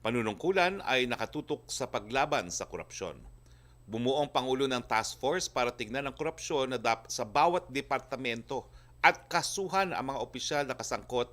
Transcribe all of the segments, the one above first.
Panunungkulan ay nakatutok sa paglaban sa korupsyon. Bumuo ang Pangulo ng task force para tignan ang korupsyon sa bawat departamento at kasuhan ang mga opisyal na kasangkot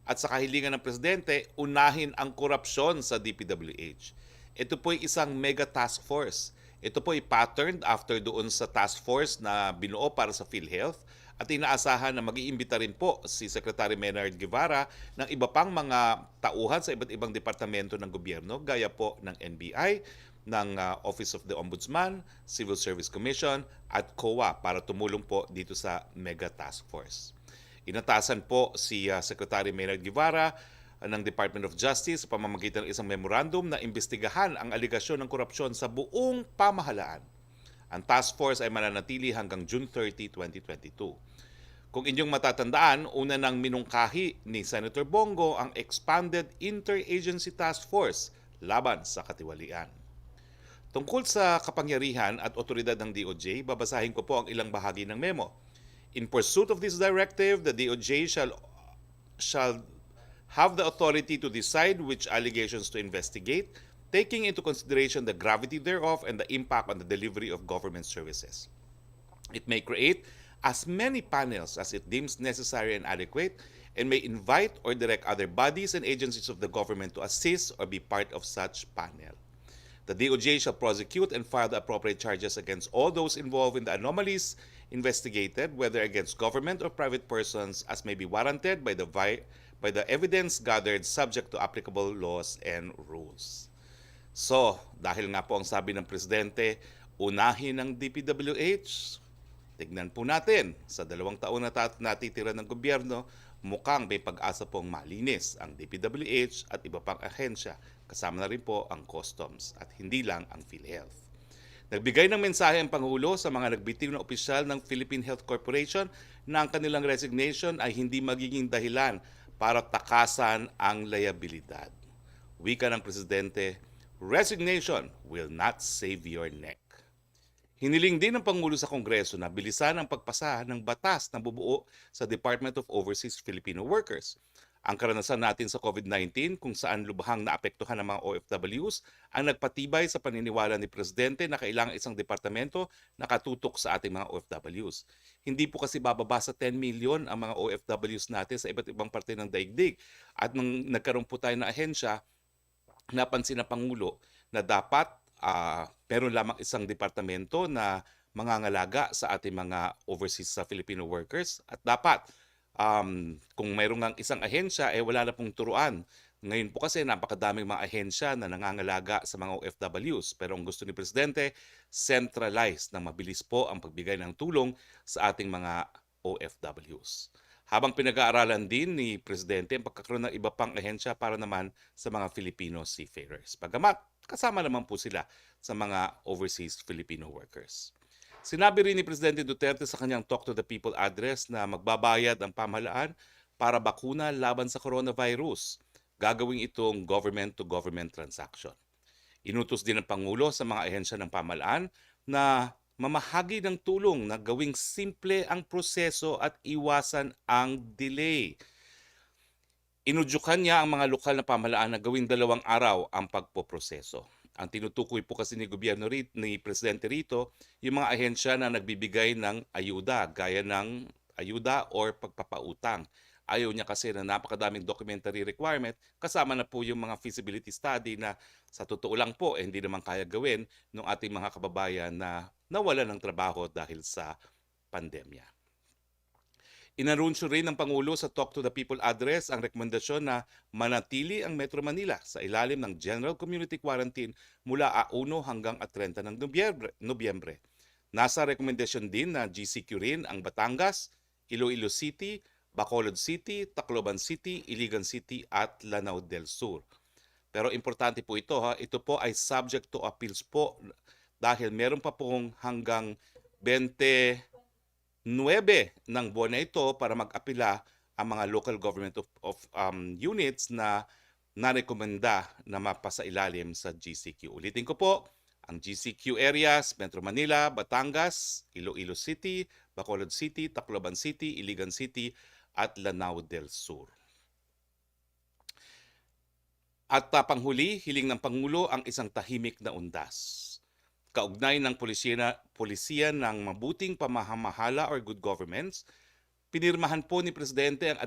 at sa kahilingan ng Presidente, unahin ang korupsyon sa DPWH. Ito po ay isang mega task force. Ito po ay patterned after doon sa task force na binuo para sa PhilHealth at inaasahan na mag-iimbita rin po si Secretary Maynard Guevara ng iba pang mga tauhan sa iba't ibang departamento ng gobyerno gaya po ng NBI, ng Office of the Ombudsman, Civil Service Commission at COA para tumulong po dito sa mega task force. Inatasan po si Secretary Maynard Guevara ng Department of Justice sa pamamagitan ng isang memorandum na imbestigahan ang aligasyon ng korupsyon sa buong pamahalaan. Ang task force ay mananatili hanggang June 30, 2022. Kung inyong matatandaan, una nang minungkahi ni Senator Bongo ang Expanded Interagency Task Force laban sa katiwalian. Tungkol sa kapangyarihan at otoridad ng DOJ, babasahin ko po ang ilang bahagi ng memo. In pursuit of this directive, the DOJ shall have the authority to decide which allegations to investigate, taking into consideration the gravity thereof and the impact on the delivery of government services. It may create as many panels as it deems necessary and adequate, and may invite or direct other bodies and agencies of the government to assist or be part of such panel. The DOJ shall prosecute and file the appropriate charges against all those involved in the anomalies investigated, whether against government or private persons, as may be warranted by the evidence gathered subject to applicable laws and rules. So, dahil nga po ang sabi ng Presidente, unahin ng DPWH, tignan po natin, sa 2 taon na natitira ng gobyerno, mukhang may pag-asa pong malinis ang DPWH at iba pang ahensya, kasama na rin po ang Customs at hindi lang ang PhilHealth. Nagbigay ng mensahe ang Pangulo sa mga nagbitiw na opisyal ng Philippine Health Corporation na ang kanilang resignation ay hindi magiging dahilan para takasan ang liabilidad. Wika ng Presidente, resignation will not save your neck. Hiniling din ng Pangulo sa Kongreso na bilisan ang pagpasa ng batas na bubuo sa Department of Overseas Filipino Workers. Ang karanasan natin sa COVID-19 kung saan lubhang naapektuhan ng mga OFWs ang nagpatibay sa paniniwala ni Presidente na kailangan isang departamento na katutok sa ating mga OFWs. Hindi po kasi bababa sa 10 million ang mga OFWs natin sa iba't ibang parte ng daigdig. At nung nagkaroon po tayo ng ahensya, napansin ng Pangulo na dapat meron lamang isang departamento na mangangalaga sa ating mga overseas sa Filipino workers at dapat kung mayroong ng isang ahensya wala na pong turuan. Ngayon po kasi napakadaming mga ahensya na nangangalaga sa mga OFWs pero ang gusto ni Presidente, centralized na mabilis po ang pagbigay ng tulong sa ating mga OFWs. Habang pinag-aaralan din ni Presidente ang pagkakaroon ng iba pang ahensya para naman sa mga Filipino seafarers. Bagamat kasama naman po sila sa mga overseas Filipino workers. Sinabi rin ni Presidente Duterte sa kanyang Talk to the People address na magbabayad ang pamahalaan para bakuna laban sa coronavirus. Gagawin itong government-to-government transaction. Inutos din ng Pangulo sa mga ahensya ng pamahalaan na mamahagi ng tulong na gawing simple ang proseso at iwasan ang delay. Inudyukan niya ang mga lokal na pamahalaan na gawing 2 araw ang pagpoproseso. Ang tinutukoy po kasi ni Presidente rito, yung mga ahensya na nagbibigay ng ayuda, gaya ng ayuda or pagpapautang. Ayaw niya kasi na napakadaming documentary requirement, kasama na po yung mga feasibility study na sa totoo lang po, hindi naman kaya gawin ng ating mga kababayan na nawalan ng trabaho dahil sa pandemya. Inanunsyo rin ng Pangulo sa Talk to the People address ang rekomendasyon na manatili ang Metro Manila sa ilalim ng General Community Quarantine mula 1 hanggang 30 ng Nobyembre. Nasa rekomendasyon din na GCQ rin ang Batangas, Iloilo City, Bacolod City, Tacloban City, Iligan City at Lanao del Sur. Pero importante po ito, ito po ay subject to appeals po dahil meron pa pong hanggang 29 ng buwan na ito para mag-apila ang mga local government of units na narekomenda na mapasailalim sa GCQ. Ulitin ko po, ang GCQ areas, Metro Manila, Batangas, Iloilo City, Bacolod City, Tacloban City, Iligan City, at Lanao del Sur. At panghuli, hiling ng Pangulo ang isang tahimik na undas. Kaugnay ng polisiya ng mabuting pamamahala or good governance, pinirmahan po ni Presidente ang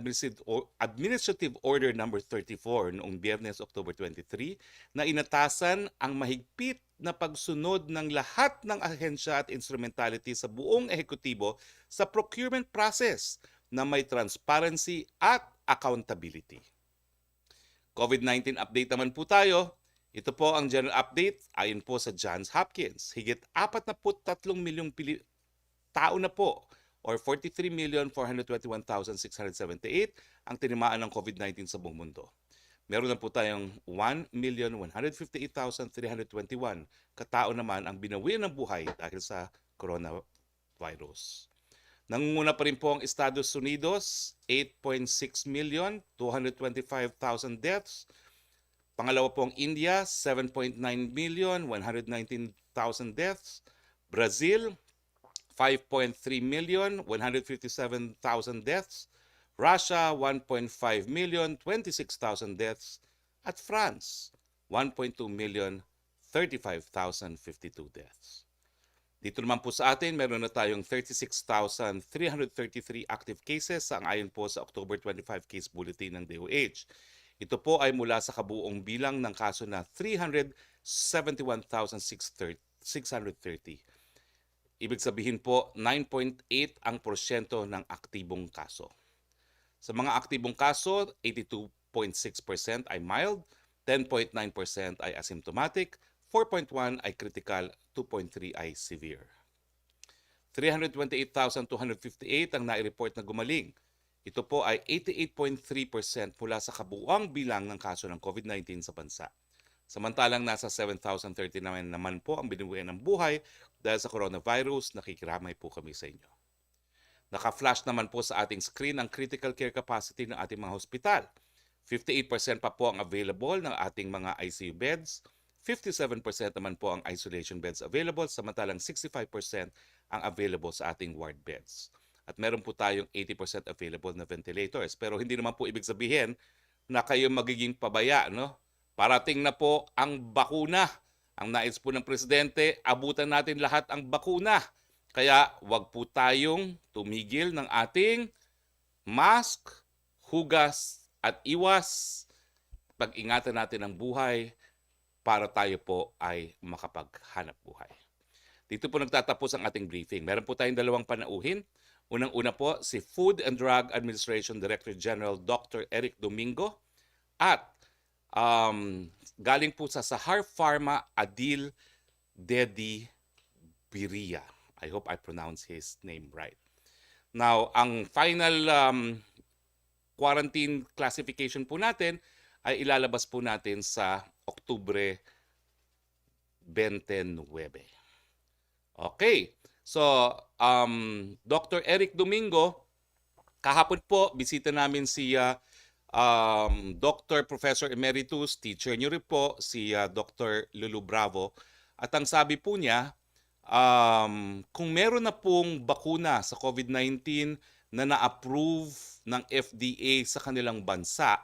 Administrative Order number 34 noong Biyernes, October 23 na inatasan ang mahigpit na pagsunod ng lahat ng ahensya at instrumentality sa buong ehekutibo sa procurement process na may transparency at accountability. COVID-19 update naman po tayo. Ito po ang general update ayon po sa Johns Hopkins. Higit 43 milyong tao na po or 43,421,678 ang tinimaan ng COVID-19 sa buong mundo. Meron na po tayong 1,158,321 katao naman ang binawi ng buhay dahil sa coronavirus. Nangunguna pa rin po ang Estados Unidos, 8.6 million, 225,000 deaths. Pangalawa po ang India, 7.9 million, 119,000 deaths. Brazil, 5.3 million, 157,000 deaths. Russia, 1.5 million, 26,000 deaths. At France, 1.2 million, 35,052 deaths. Dito naman po sa atin, meron na tayong 36,333 active cases ang ayon po sa October 25 case bulletin ng DOH. Ito po ay mula sa kabuong bilang ng kaso na 371,630. Ibig sabihin po, 9.8 ang porsyento ng aktibong kaso. Sa mga aktibong kaso, 82.6% ay mild, 10.9% ay asymptomatic, 4.1 ay critical, 2.3 ay severe. 328,258 ang nai-report na gumaling. Ito po ay 88.3% mula sa kabuuang bilang ng kaso ng COVID-19 sa bansa. Samantalang nasa 7,039 naman po ang binubuhay ng buhay dahil sa coronavirus. Nakikiramay po kami sa inyo. Naka-flash naman po sa ating screen ang critical care capacity ng ating mga hospital. 58% pa po ang available ng ating mga ICU beds. 57% naman po ang isolation beds available, samantalang 65% ang available sa ating ward beds. At meron po tayong 80% available na ventilators. Pero hindi naman po ibig sabihin na kayo magiging pabaya, no? Parating na po ang bakuna. Ang nais po ng Presidente, abutan natin lahat ang bakuna. Kaya wag po tayong tumigil ng ating mask, hugas at iwas. Pag-ingatan natin ang buhay para tayo po ay makapaghanap buhay. Dito po nagtatapos ang ating briefing. Meron po tayong dalawang panauhin. Unang-una po si Food and Drug Administration Director General Dr. Eric Domingo at galing po sa Sahar Pharma Adil Dedi Biria. I hope I pronounce his name right. Now, ang final quarantine classification po natin ay ilalabas po natin sa Oktubre 29. Okay. So, Dr. Eric Domingo, kahapon po, bisita namin si Dr. Professor Emeritus, teacher niyo rin po, si Dr. Lulu Bravo. At ang sabi po niya, kung meron na pong bakuna sa COVID-19 na na-approve ng FDA sa kanilang bansa,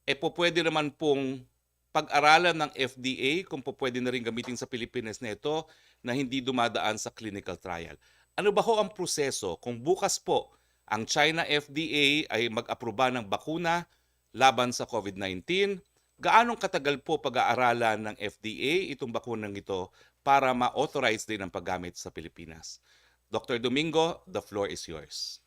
pwede naman pong pag-aralan ng FDA kung pwede na rin gamitin sa Pilipinas na ito na hindi dumadaan sa clinical trial. Ano ba ho ang proseso kung bukas po ang China FDA ay mag-aproba ng bakuna laban sa COVID-19? Gaanong katagal po pag-aaralan ng FDA itong bakunang ito para ma-authorize din ang paggamit sa Pilipinas? Dr. Domingo, the floor is yours.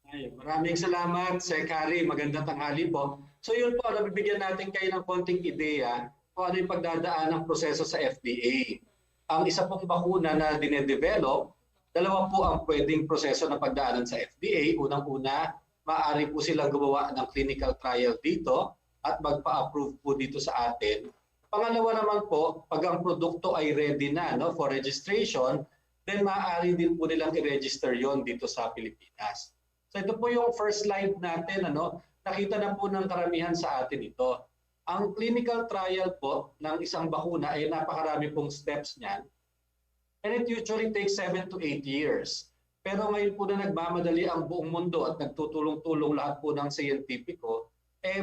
Ay, maraming salamat, Sir Kari. Magandang tanghali po. So yun po, nabibigyan natin kayo ng konting ideya kung ano yung pagdadaan ng proseso sa FDA. Ang isa pong bakuna na dinedevelop, dalawa po ang pwedeng proseso na pagdaanan sa FDA. Unang-una, maaari po silang gumawa ng clinical trial dito at magpa-approve po dito sa atin. Pangalawa naman po, pag ang produkto ay ready na for registration, then maaari din po nilang i-register yon dito sa Pilipinas. So ito po yung first slide natin, nakita na po ng karamihan sa atin ito. Ang clinical trial po ng isang bakuna ay napakarami pong steps niyan. And it usually takes 7 to 8 years. Pero ngayon po na nagmamadali ang buong mundo at nagtutulong-tulong lahat po ng siyentipiko,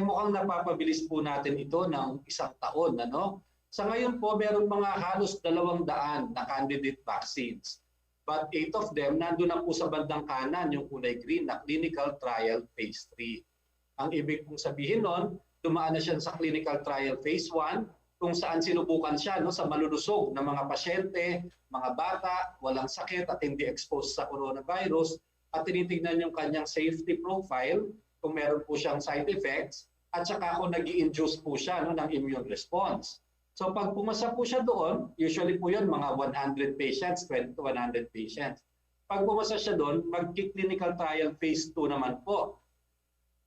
mukhang napapabilis po natin ito ng 1 taon. Ano? Sa ngayon po, meron mga halos 200 na candidate vaccines. But 8 of them, nandun na po sa bandang kanan, yung kulay green na clinical trial phase 3. Ang ibig pong sabihin nun, dumaan na siya sa clinical trial phase 1, kung saan sinubukan siya sa malulusog na mga pasyente, mga bata, walang sakit at hindi exposed sa coronavirus, at tinitingnan yung kanyang safety profile, kung meron po siyang side effects, at saka kung nag-i-induce po siya ng immune response. So pag pumasa po siya doon, usually po yun mga 100 patients, 20 to 100 patients. Pag pumasa siya doon, mag-clinical trial phase 2 naman po.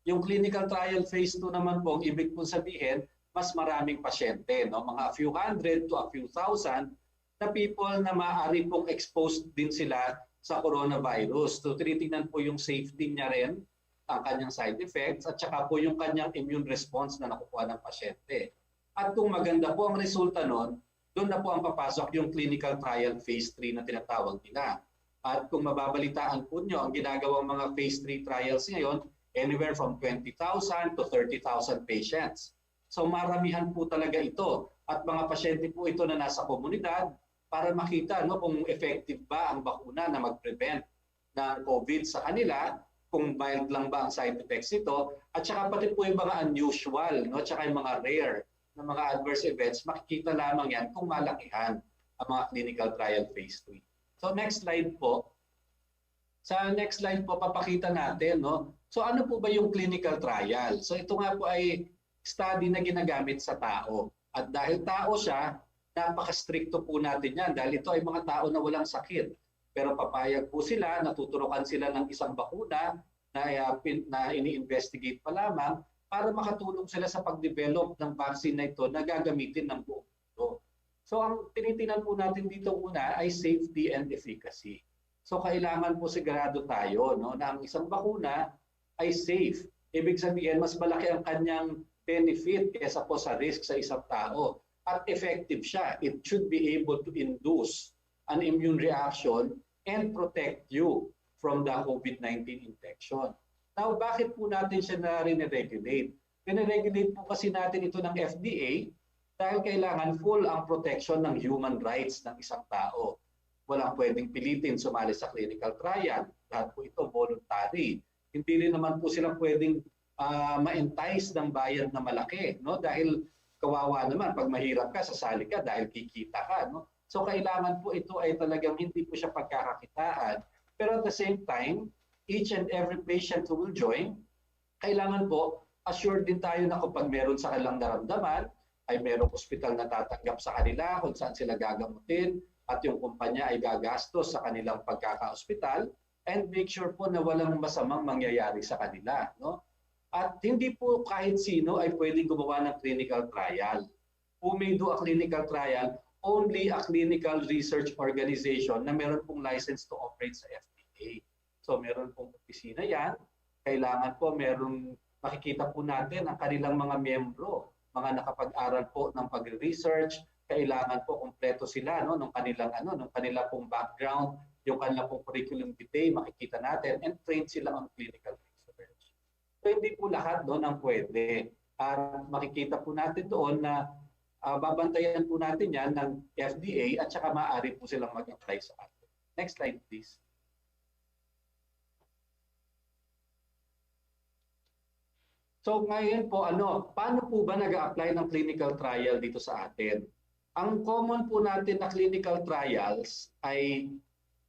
Yung clinical trial phase 2 naman po, ibig po sabihin, mas maraming pasyente, mga a few hundred to a few thousand na people na maaari pong exposed din sila sa coronavirus. So tinitingnan po yung safety niya rin, ang kanyang side effects, at saka po yung kanyang immune response na nakukuha ng pasyente. At kung maganda po ang resulta nun, doon na po ang papasok yung clinical trial phase 3 na tinatawag nila. At kung mababalitaan po nyo, ang ginagawang mga phase 3 trials ngayon, anywhere from 20,000 to 30,000 patients. So maramihan po talaga ito. At mga pasyente po ito na nasa komunidad para makita kung effective ba ang bakuna na mag-prevent ng COVID sa kanila, kung mild lang ba ang side effects nito, at saka pati po yung mga unusual, at saka yung mga rare na mga adverse events, makikita lamang yan kung malakihan ang mga clinical trial phase 3. So next slide po. Sa next slide po, papakita natin. So ano po ba yung clinical trial? So ito nga po ay study na ginagamit sa tao. At dahil tao siya, napaka-stricto po natin yan dahil ito ay mga tao na walang sakit. Pero papayag po sila, natuturukan sila ng isang bakuna na ini-investigate pa lamang para makatulong sila sa pag-develop ng vaccine na ito na gagamitin ng buong mundo. So ang tinitingnan po natin dito una ay safety and efficacy. So kailangan po sigurado tayo na ang isang bakuna ay safe. Ibig sabihin, mas malaki ang kanyang benefit kaysa po sa risk sa isang tao. At effective siya. It should be able to induce an immune reaction and protect you from the COVID-19 infection. Now, bakit po natin siya na-regulate? Regulate po kasi natin ito ng FDA dahil kailangan full ang protection ng human rights ng isang tao. Walang pwedeng pilitin sumali sa clinical trial. Lahat po ito voluntary. Hindi rin naman po silang pwedeng ma-entice ng bayad na malaki. Dahil kawawa naman, pag mahirap ka, sasali ka dahil kikita ka. So kailangan po ito ay talagang hindi po siya pagkakakitaan. Pero at the same time, each and every patient who will join, kailangan po assured din tayo na kapag meron sa kanilang naramdaman, ay merong ospital na tatanggap sa kanila kung saan sila gagamutin at yung kumpanya ay gagastos sa kanilang pagkaka-ospital, and make sure po na walang masamang mangyayari sa kanila. At hindi po kahit sino ay pwedeng gumawa ng clinical trial. Who may do a clinical trial? Only a clinical research organization na meron pong license to operate sa FDA. So meron pong opisina yan. Kailangan po makikita po natin ang kanilang mga miyembro, mga nakapag-aral po ng pag-research. Kailangan po kumpleto sila ng kanilang pong background, yung kanilang pong curriculum vitae, makikita natin, and train sila on clinical research. So hindi po lahat ang pwede. At makikita po natin doon na babantayan po natin yan ng FDA at saka maaari po silang mag-apply sa atin. Next slide, please. So ngayon po, paano po ba nag-a-apply ng clinical trial dito sa atin? Ang common po natin na clinical trials ay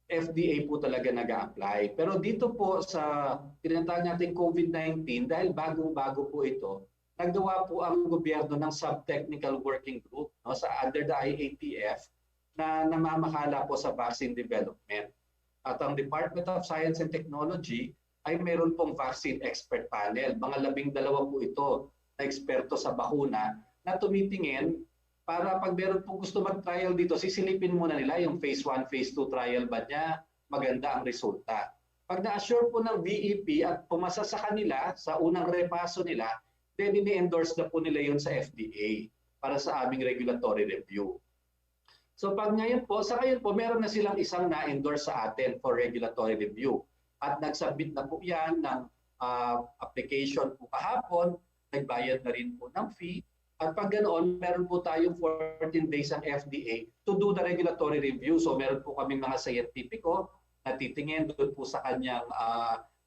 FDA po talaga nag-a-apply. Pero dito po sa tinatawag natin COVID-19, dahil bago-bago po ito, naggawa po ang gobyerno ng sub-technical working group under the IATF na namamahala po sa vaccine development. At ang Department of Science and Technology ay meron pong vaccine expert panel. Mga 12 po ito na eksperto sa bakuna na tumitingin para pag meron pong gusto mag-trial dito, sisilipin muna nila yung phase 1, phase 2 trial ba niya, maganda ang resulta. Pag na-assure po ng VEP at pumasa sa kanila, sa unang repaso nila, then ini-endorse na po nila yun sa FDA para sa aming regulatory review. So pag ngayon po, meron na silang isang na-endorse sa atin for regulatory review. At nag-submit na po yan ng application po kahapon nagbayad na rin po ng fee. At pag ganoon, meron po tayong 14 days ang FDA to do the regulatory review. So meron po kaming mga scientifico na titingin doon po sa kanyang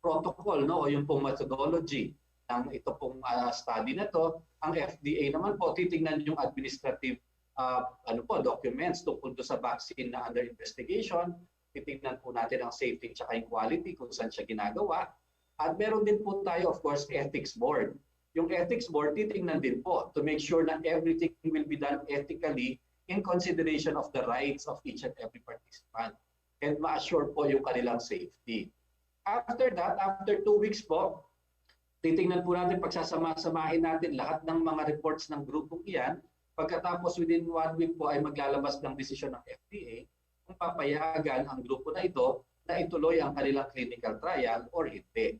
protocol, no, o yung pong methodology ng ito pong study na to. Ang FDA naman po titingnan yung administrative documents tungkol sa vaccine na under investigation. Titingnan po natin ang safety at yung quality kung saan siya ginagawa. At meron din po tayo, of course, ethics board. Yung ethics board, titingnan din po to make sure na everything will be done ethically in consideration of the rights of each and every participant and ma-assure po yung kanilang safety. After that, after 2 weeks po, titingnan po natin, pagsasama-samahin natin lahat ng mga reports ng grupong iyan. Pagkatapos within 1 week po ay maglalabas ng desisyon ng FDA kung papayagan ang grupo na ito na ituloy ang kanilang clinical trial or hindi.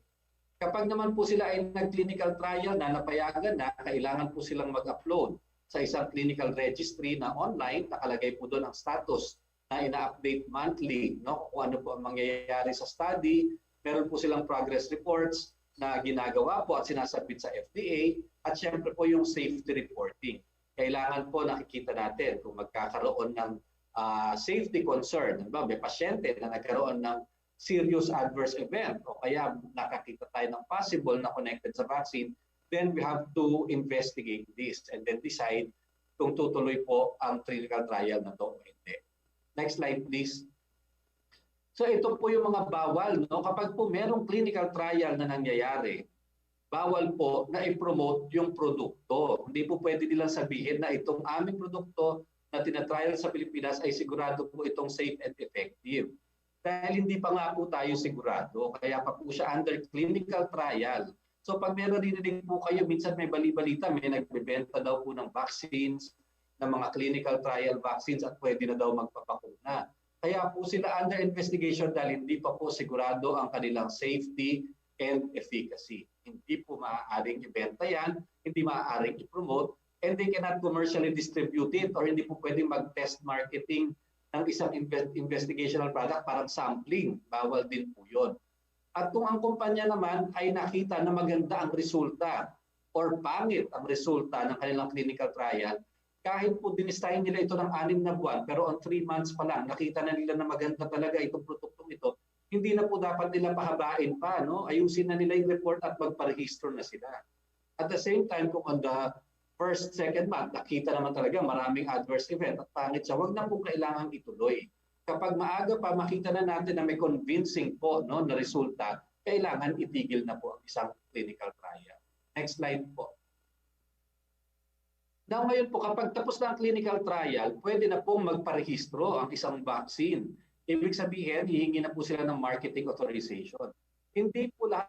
Kapag naman po sila ay nag-clinical trial na napayagan na, kailangan po silang mag-upload sa isang clinical registry na online. Nakalagay po doon ang status na ina-update monthly, no? Kung ano po ang mangyayari sa study. Meron po silang progress reports na ginagawa po at sinasabit sa FDA. At syempre po yung safety reporting. Kailangan po nakikita natin kung magkakaroon ng safety concern. May pasyente na nagkaroon ng serious adverse event o kaya nakakita tayo ng possible na connected sa vaccine, then we have to investigate this and then decide kung tutuloy po ang clinical trial na to o hindi. Next slide, please. So ito po yung mga bawal, no? Kapag po merong clinical trial na nangyayari, bawal po na i-promote yung produkto. Hindi po pwede nilang sabihin na itong aming produkto na tinatrial sa Pilipinas ay sigurado po itong safe and effective. Dahil hindi pa nga po tayo sigurado, kaya pa po siya under clinical trial. So pag meron narinig po kayo, minsan may bali-balita, may nagbebenta daw po ng vaccines, ng mga clinical trial vaccines at pwede na daw magpapakuna. Kaya po sila under investigation dahil hindi pa po sigurado ang kanilang safety and efficacy. Hindi po maaaring ibenta yan, hindi maaaring i-promote, and they cannot commercially distribute it or hindi po pwedeng mag-test marketing ng isang investigational product, parang sampling, bawal din po yun. At kung ang kumpanya naman ay nakita na maganda ang resulta or pangit ang resulta ng kanilang clinical trial, kahit po dinistahin nila ito ng 6 na buwan, pero on 3 months pa lang, nakita na nila na maganda talaga itong produktong ito, hindi na po dapat nila pahabain pa, no? Ayusin na nila yung report at magparehistro na sila. At the same time, kung on the first, second month, nakita naman talaga maraming adverse event at pangit siya, wag na po kailangan ituloy. Kapag maaga pa makita na natin na may convincing po, no, na resulta, kailangan itigil na po ang isang clinical trial. Next slide po. Now ngayon po, kapag tapos na ang clinical trial, pwede na pong magparehistro ang isang vaccine. Ibig sabihin, hihingi na po sila ng marketing authorization. Hindi po lahat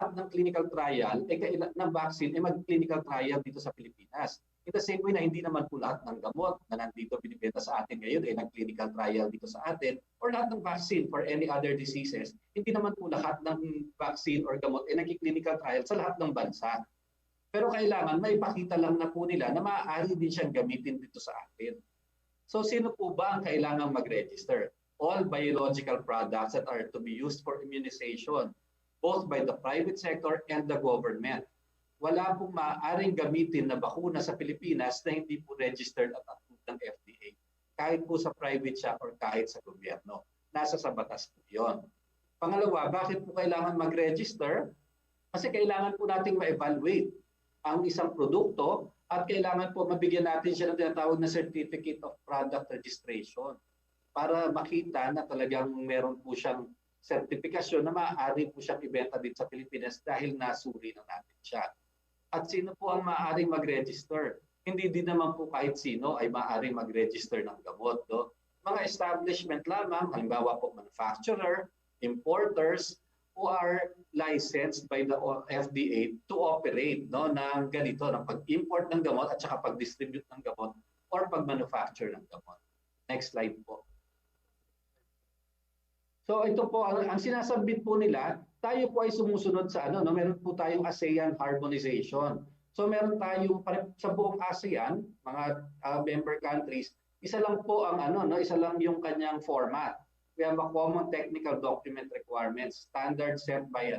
ng clinical trial ng vaccine ay mag-clinical trial dito sa Pilipinas. In the same way na hindi naman po lahat ng gamot na nandito binibenta sa atin ngayon ay nag-clinical trial dito sa atin or lahat ng vaccine for any other diseases, hindi naman po lahat ng vaccine or gamot ay nag-clinical trial sa lahat ng bansa. Pero kailangan may pakita lang na po nila na maaari din siyang gamitin dito sa atin. So sino po ba ang kailangang mag-register? All biological products that are to be used for immunization, both by the private sector and the government. Wala pong maaaring gamitin na bakuna sa Pilipinas na hindi po registered at approved ng FDA. Kahit po sa private siya or kahit sa gobyerno. Nasa sa batas po yun. Pangalawa, bakit po kailangan mag-register? Kasi kailangan po nating ma-evaluate ang isang produkto at kailangan po mabigyan natin siya ng tinatawag na Certificate of Product Registration para makita na talagang meron po siyang sertifikasyon na maaari po siyang ibenta din sa Pilipinas dahil nasuri na natin siya. At sino po ang maaaring mag-register? Hindi din naman po kahit sino ay maaaring mag-register ng gamot. No? Mga establishment lamang, halimbawa po manufacturer, importers, who are licensed by the FDA to operate, no, ng ganito, ng pag-import ng gamot at saka pag-distribute ng gamot or pag-manufacture ng gamot. Next slide po. So ito po, ang sinasabit po nila, tayo po ay sumusunod sa meron po tayong ASEAN harmonization. So meron tayong sa buong ASEAN, mga member countries, isa lang po ang isa lang yung kanyang format. We have a common technical document requirements, standard set by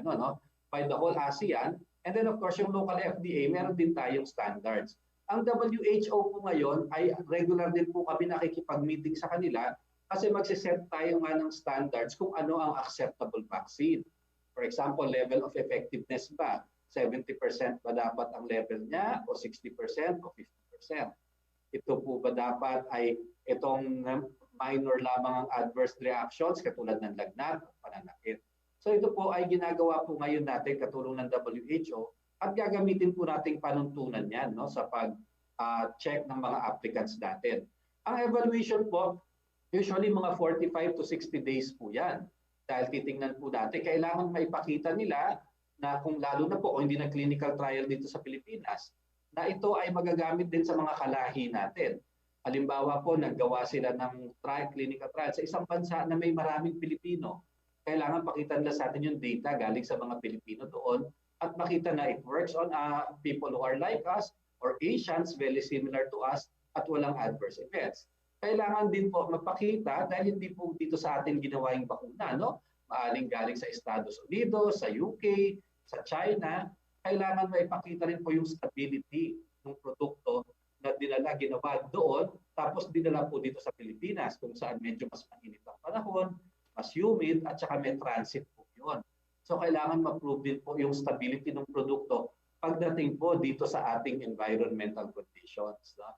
by the whole ASEAN, And then of course, yung local FDA, meron din tayong standards. Ang WHO po ngayon ay regular din po kami nakikipag-meeting sa kanila kasi magsiset tayo nga ng standards kung ano ang acceptable vaccine. For example, level of effectiveness ba? 70% ba dapat ang level niya o 60% o 50%? Ito po ba dapat ay itong minor lamang ang adverse reactions katulad ng lagnat o pananakit? So ito po ay ginagawa po ngayon natin katulong ng WHO at gagamitin po nating panuntunan yan no, sa pag-check ng mga applicants natin. Ang evaluation po, usually mga 45 to 60 days po yan. Dahil titingnan po natin, kailangan maipakita nila na kung lalo na po kung hindi na clinical trial dito sa Pilipinas, na ito ay magagamit din sa mga kalahi natin. Halimbawa po, naggawa sila ng clinical trial sa isang bansa na may maraming Pilipino. Kailangan pakita nila sa atin yung data galing sa mga Pilipino doon at makita na it works on people who are like us or Asians very similar to us at walang adverse effects. Kailangan din po mapakita dahil hindi po dito sa atin ginawa yung bakuna, no? Maaling galing sa Estados Unidos, sa UK, sa China, kailangan maipakita rin po yung stability ng produkto na dinala, ginawa doon, tapos dinala po dito sa Pilipinas kung saan medyo mas mainit ang panahon, mas humid, at saka may transit po yun. So kailangan ma-prove din po yung stability ng produkto pagdating po dito sa ating environmental conditions. No?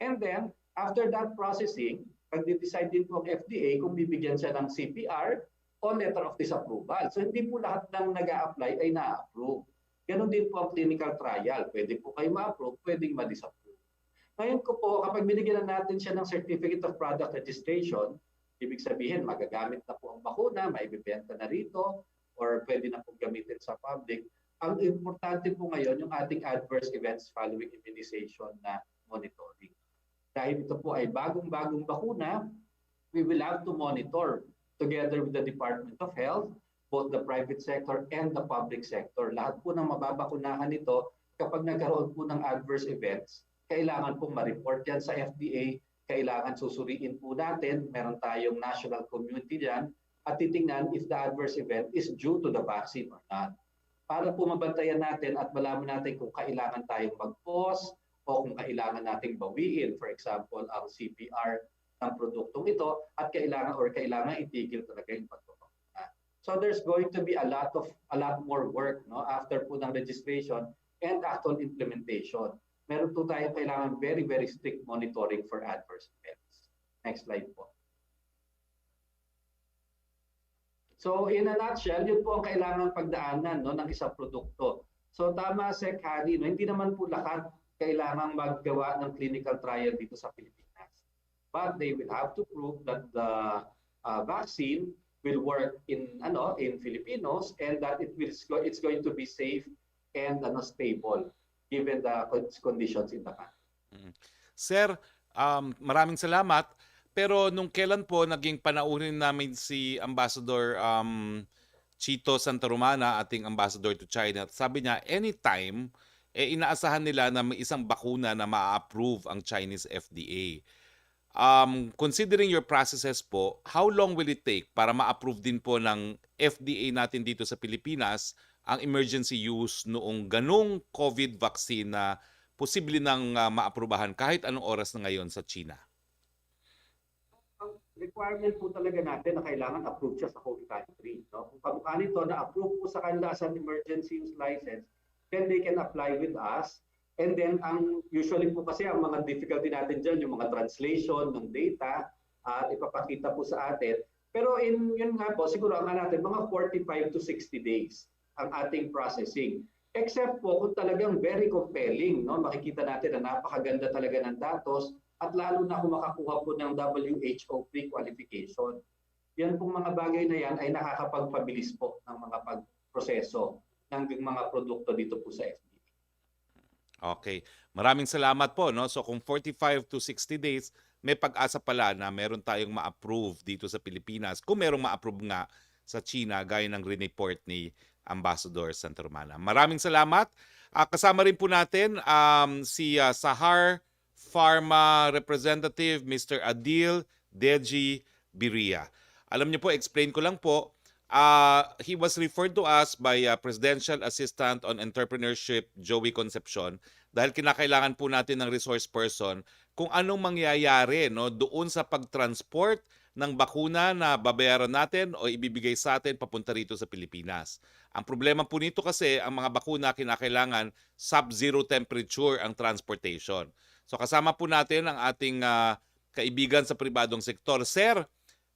And then, after that processing, pag-decide din po ang FDA kung bibigyan siya ng CPR o letter of disapproval. So hindi po lahat ng nag-a-apply ay na-approve. Ganon din po ang clinical trial. Pwede po kayo ma-approve, pwedeng ma-disapprove. Ngayon ko po, kapag binigyan na natin siya ng Certificate of Product Registration, ibig sabihin, magagamit na po ang bakuna, maibibenta na rito, or pwede na po gamitin sa public. Ang importante po ngayon, yung ating adverse events following immunization na monitoring. Dahil ito po ay bagong-bagong bakuna, we will have to monitor together with the Department of Health, both the private sector and the public sector. Lahat po ng mababakunahan nito, kapag nagkaroon po ng adverse events, kailangan pong ma-report yan sa FDA, kailangan susuriin po natin, meron tayong national community dyan, at titingnan if the adverse event is due to the vaccine or not. Para po mabantayan natin at malaman natin kung kailangan tayong mag-pause o kung kailangan nating bawiin, for example, ang CPR ng produktong ito at kailangan itigil talaga yung pagpapakuna. So there's going to be a lot more work no after po ng registration and actual implementation. Meron po tayo kailangan very, very strict monitoring for adverse events. Next slide po. So in a nutshell, yun po ang kailangan pagdaanan no, ng isang produkto. So tama, Sec. Harry, no, hindi naman po lahat kailangang maggawa ng clinical trial dito sa Pilipinas. But they will have to prove that the vaccine will work in Filipinos and that it's going to be safe and stable given the conditions in the country. Sir, maraming salamat. Pero nung kailan po naging panauhin namin si Ambassador Chito Santa Romana, ating ambassador to China, sabi niya anytime inaasahan nila na may isang bakuna na ma-approve ang Chinese FDA. Considering your processes po, how long will it take para ma-approve din po ng FDA natin dito sa Pilipinas ang emergency use noong ganong COVID vaccine na posible nang maaprubahan kahit anong oras na ngayon sa China? Ang requirement po talaga natin na kailangan approve siya sa home country. No? Kung kamukha nito na approve po sa kanila as an emergency use license, then they can apply with us. And then usually po kasi ang mga difficulty natin dyan, yung mga translation ng data at ipapakita po sa atin. Pero yun nga po, siguro ang natin mga 45 to 60 days ang ating processing. Except po kung talagang very compelling, no? Makikita natin na napakaganda talaga ng datos at lalo na kung makakuha po ng WHO pre-qualification. Yan pong mga bagay na yan ay nakakapagpabilis po ng mga pagproseso ng mga produkto dito po sa FDA. Okay. Maraming salamat po. No? So kung 45 to 60 days, may pag-asa pala na meron tayong ma-approve dito sa Pilipinas. Kung merong ma-approve nga sa China, gaya ng report ni Ambassador Santa Romana. Maraming salamat. Kasama rin po natin si Sahar Pharma Representative Mr. Adil Deji Biria. Alam niyo po, explain ko lang po, He was referred to us by Presidential Assistant on Entrepreneurship, Joey Concepcion, dahil kinakailangan po natin ng resource person kung anong mangyayari no, doon sa pagtransport ng bakuna na babayaran natin o ibibigay sa atin papunta rito sa Pilipinas. Ang problema po nito kasi, ang mga bakuna kinakailangan sub-zero temperature ang transportation. So kasama po natin ang ating kaibigan sa pribadong sektor. Sir,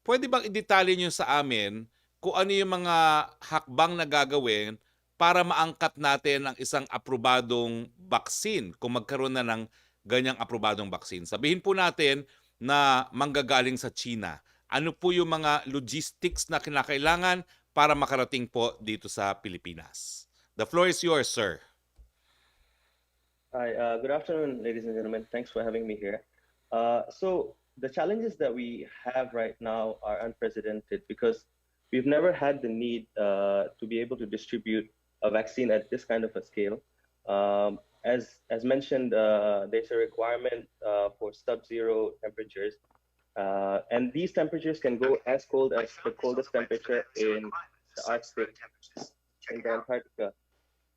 pwede bang i-detalye nyo sa amin kung ano yung mga hakbang na gagawin para maangkat natin ang isang aprobadong vaccine kung magkaroon na ng ganyang aprobadong vaccine? Sabihin po natin na manggagaling sa China. Ano po yung mga logistics na kinakailangan para makarating po dito sa Pilipinas? The floor is yours, sir. Hi, good afternoon, ladies and gentlemen. Thanks for having me here. So the challenges that we have right now are unprecedented because we've never had the need to be able to distribute a vaccine at this kind of a scale. As mentioned, there's a requirement for sub-zero temperatures, and these temperatures can go as cold as the coldest temperature in the Arctic, in the Antarctica,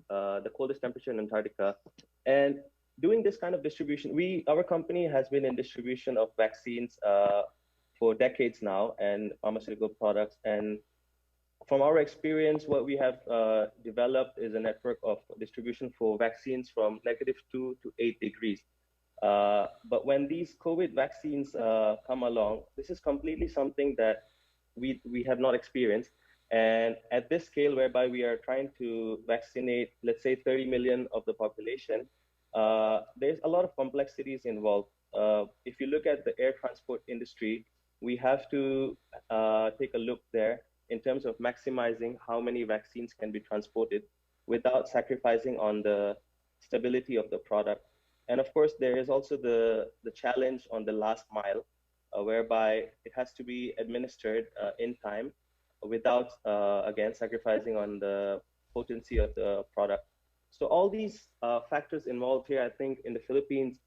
the coldest temperature in Antarctica. And doing this kind of distribution, our company has been in distribution of vaccines for decades now and pharmaceutical products. And from our experience, what we have developed is a network of distribution for vaccines from -2 to 8 degrees. But when these COVID vaccines come along, this is completely something that we have not experienced. And at this scale, whereby we are trying to vaccinate, let's say, 30 million of the population, there's a lot of complexities involved. If you look at the air transport industry, we have to take a look there in terms of maximizing how many vaccines can be transported without sacrificing on the stability of the product. And of course, there is also the challenge on the last mile, whereby it has to be administered in time without, again, sacrificing on the potency of the product. So all these factors involved here, I think in the Philippines,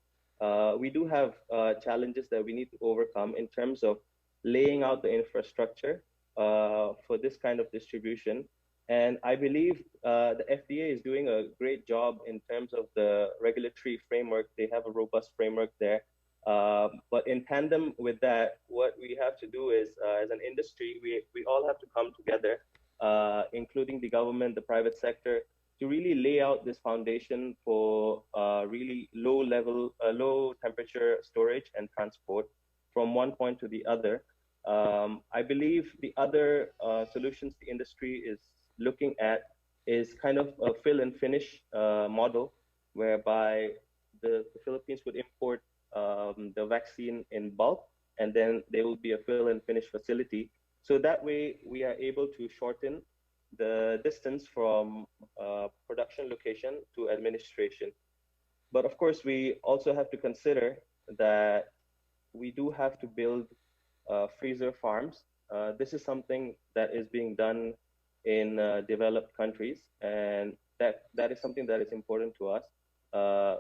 we do have challenges that we need to overcome in terms of laying out the infrastructure for this kind of distribution. And I believe the FDA is doing a great job in terms of the regulatory framework. They have a robust framework there. But in tandem with that, what we have to do is, as an industry, we all have to come together, including the government, the private sector, to really lay out this foundation for really low temperature storage and transport from one point to the other. I believe the other solutions the industry is looking at is kind of a fill and finish model, whereby the Philippines would import the vaccine in bulk, and then there will be a fill and finish facility. So that way, we are able to shorten the distance from production location to administration. But of course, we also have to consider that we do have to build freezer farms. This is something that is being done in developed countries, and that is something that is important to us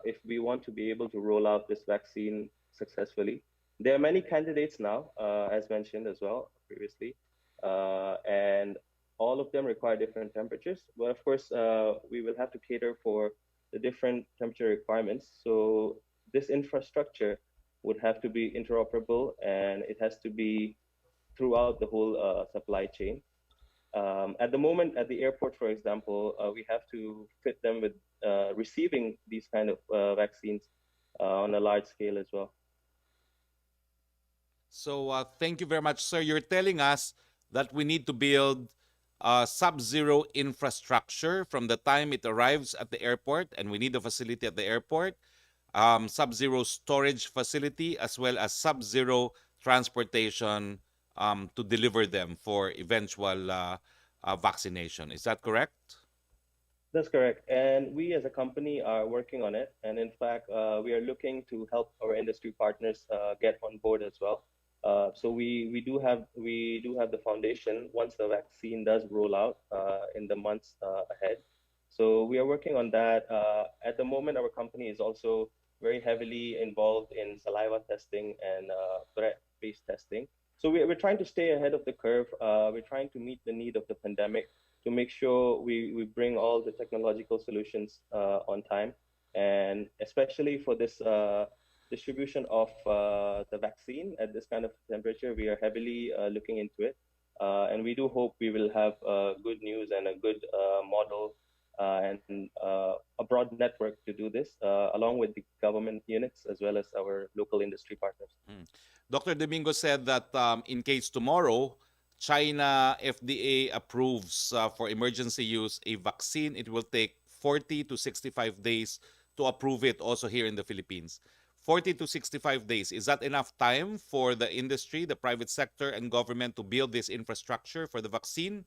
if we want to be able to roll out this vaccine successfully. There are many candidates now, as mentioned as well previously, and all of them require different temperatures. But of course, we will have to cater for the different temperature requirements. So this infrastructure would have to be interoperable, and it has to be throughout the whole supply chain. At the moment, at the airport, for example, we have to fit them with receiving these kind of vaccines on a large scale as well. So thank you very much, sir. You're telling us that we need to build sub-zero infrastructure from the time it arrives at the airport, and we need a facility at the airport, sub-zero storage facility, as well as sub-zero transportation to deliver them for eventual vaccination. Is that correct? That's correct. And we as a company are working on it. And in fact, we are looking to help our industry partners get on board as well. So we do have the foundation once the vaccine does roll out in the months ahead. So we are working on that. At the moment, our company is also very heavily involved in saliva testing and breath-based testing. So we're trying to stay ahead of the curve. We're trying to meet the need of the pandemic to make sure we bring all the technological solutions on time. And especially for this distribution of the vaccine at this kind of temperature, we are heavily looking into it. And we do hope we will have good news and a good model and a broad network to do this, along with the government units as well as our local industry partners. Mm. Dr. Domingo said that in case tomorrow, China FDA approves for emergency use a vaccine, it will take 40 to 65 days to approve it also here in the Philippines. 40 to 65 days, is that enough time for the industry, the private sector, and government to build this infrastructure for the vaccine?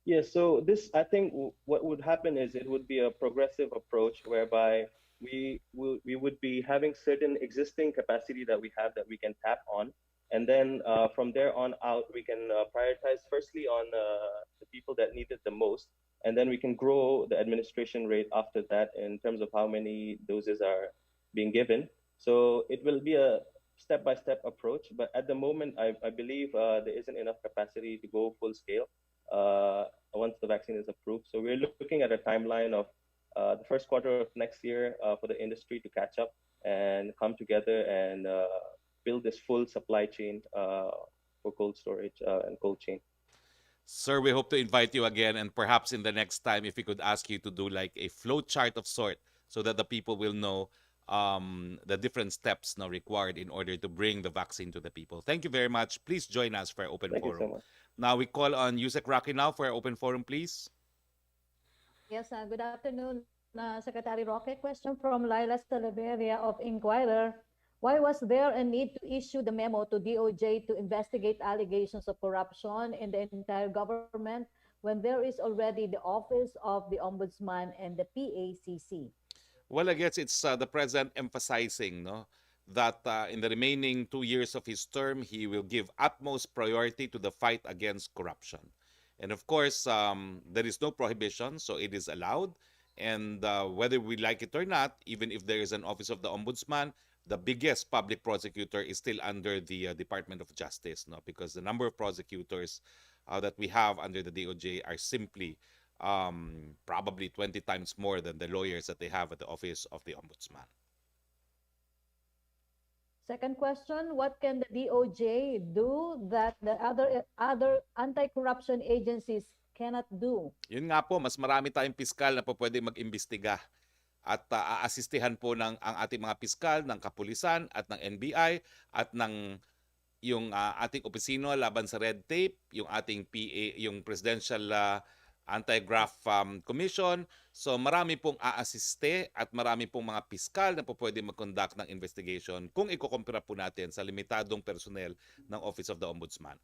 Yeah, so this, I think what would happen is it would be a progressive approach whereby we would be having certain existing capacity that we have that we can tap on, and then from there on out we can prioritize firstly on the people that need it the most, and then we can grow the administration rate after that in terms of how many doses are being given. So it will be a step-by-step approach, but at the moment I believe there isn't enough capacity to go full scale. Once the vaccine is approved. So we're looking at a timeline of the first quarter of next year for the industry to catch up and come together and build this full supply chain for cold storage and cold chain. Sir, we hope to invite you again, and perhaps in the next time, if we could ask you to do like a flow chart of sort so that the people will know the different steps now required in order to bring the vaccine to the people. Thank you very much. Please join us for our open Thank you so forum. much. Now we call on Yusek Roque now for our open forum, please. Yes, good afternoon, Secretary Roque. Question from Laila Salaveria of Inquirer. Why was there a need to issue the memo to DOJ to investigate allegations of corruption in the entire government when there is already the Office of the Ombudsman and the PACC? Well, I guess it's the president emphasizing no, that in the remaining 2 years of his term, he will give utmost priority to the fight against corruption. And of course, there is no prohibition, so it is allowed. And whether we like it or not, even if there is an Office of the Ombudsman, the biggest public prosecutor is still under the Department of Justice, no? Because the number of prosecutors that we have under the DOJ are simply probably 20 times more than the lawyers that they have at the Office of the Ombudsman. Second question, what can the DOJ do that the other anti-corruption agencies cannot do? Yun nga po, mas marami tayong piskal na po pwede mag-imbestiga at aasistihan po ng ang ating mga piskal ng kapulisan at ng NBI at ng yung ating opisino laban sa red tape, yung ating PA, yung Presidential Anti-Graft Commission. So marami pong aasiste at marami pong mga piskal na po pwede mag-conduct ng investigation kung ikukumpira po natin sa limitadong personnel ng Office of the Ombudsman.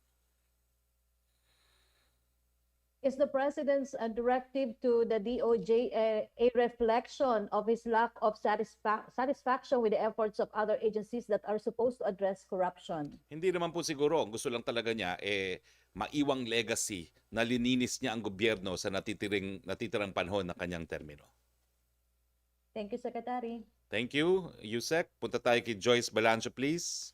Is the President's directive to the DOJ a reflection of his lack of satisfaction with the efforts of other agencies that are supposed to address corruption? Hindi naman po siguro. Gusto lang talaga niya maiwang legacy na lininis niya ang gobyerno sa natitirang panahon ng kanyang termino. Thank you, Secretary. Thank you, Yusek. Punta tayo kay Joyce Balancho, please.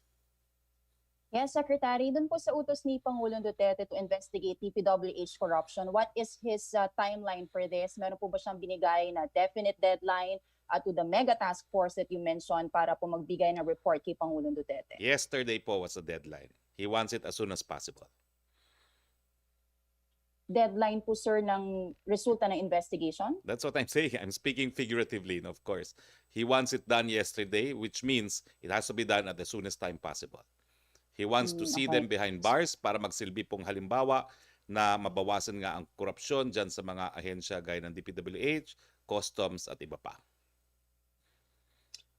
Yes, Secretary, dun po sa utos ni Pangulong Duterte to investigate DPWH corruption, what is his timeline for this? Meron po ba siyang binigay na definite deadline to the mega task force that you mentioned para po magbigay ng report kay Pangulong Duterte? Yesterday po was the deadline. He wants it as soon as possible. Deadline po, sir, ng resulta ng investigation? That's what I'm saying. I'm speaking figuratively, of course. He wants it done yesterday, which means it has to be done at the soonest time possible. He wants to see them behind bars para magsilbi pong halimbawa na mabawasan nga ang korupsyon dyan sa mga ahensya gaya ng DPWH, Customs at iba pa.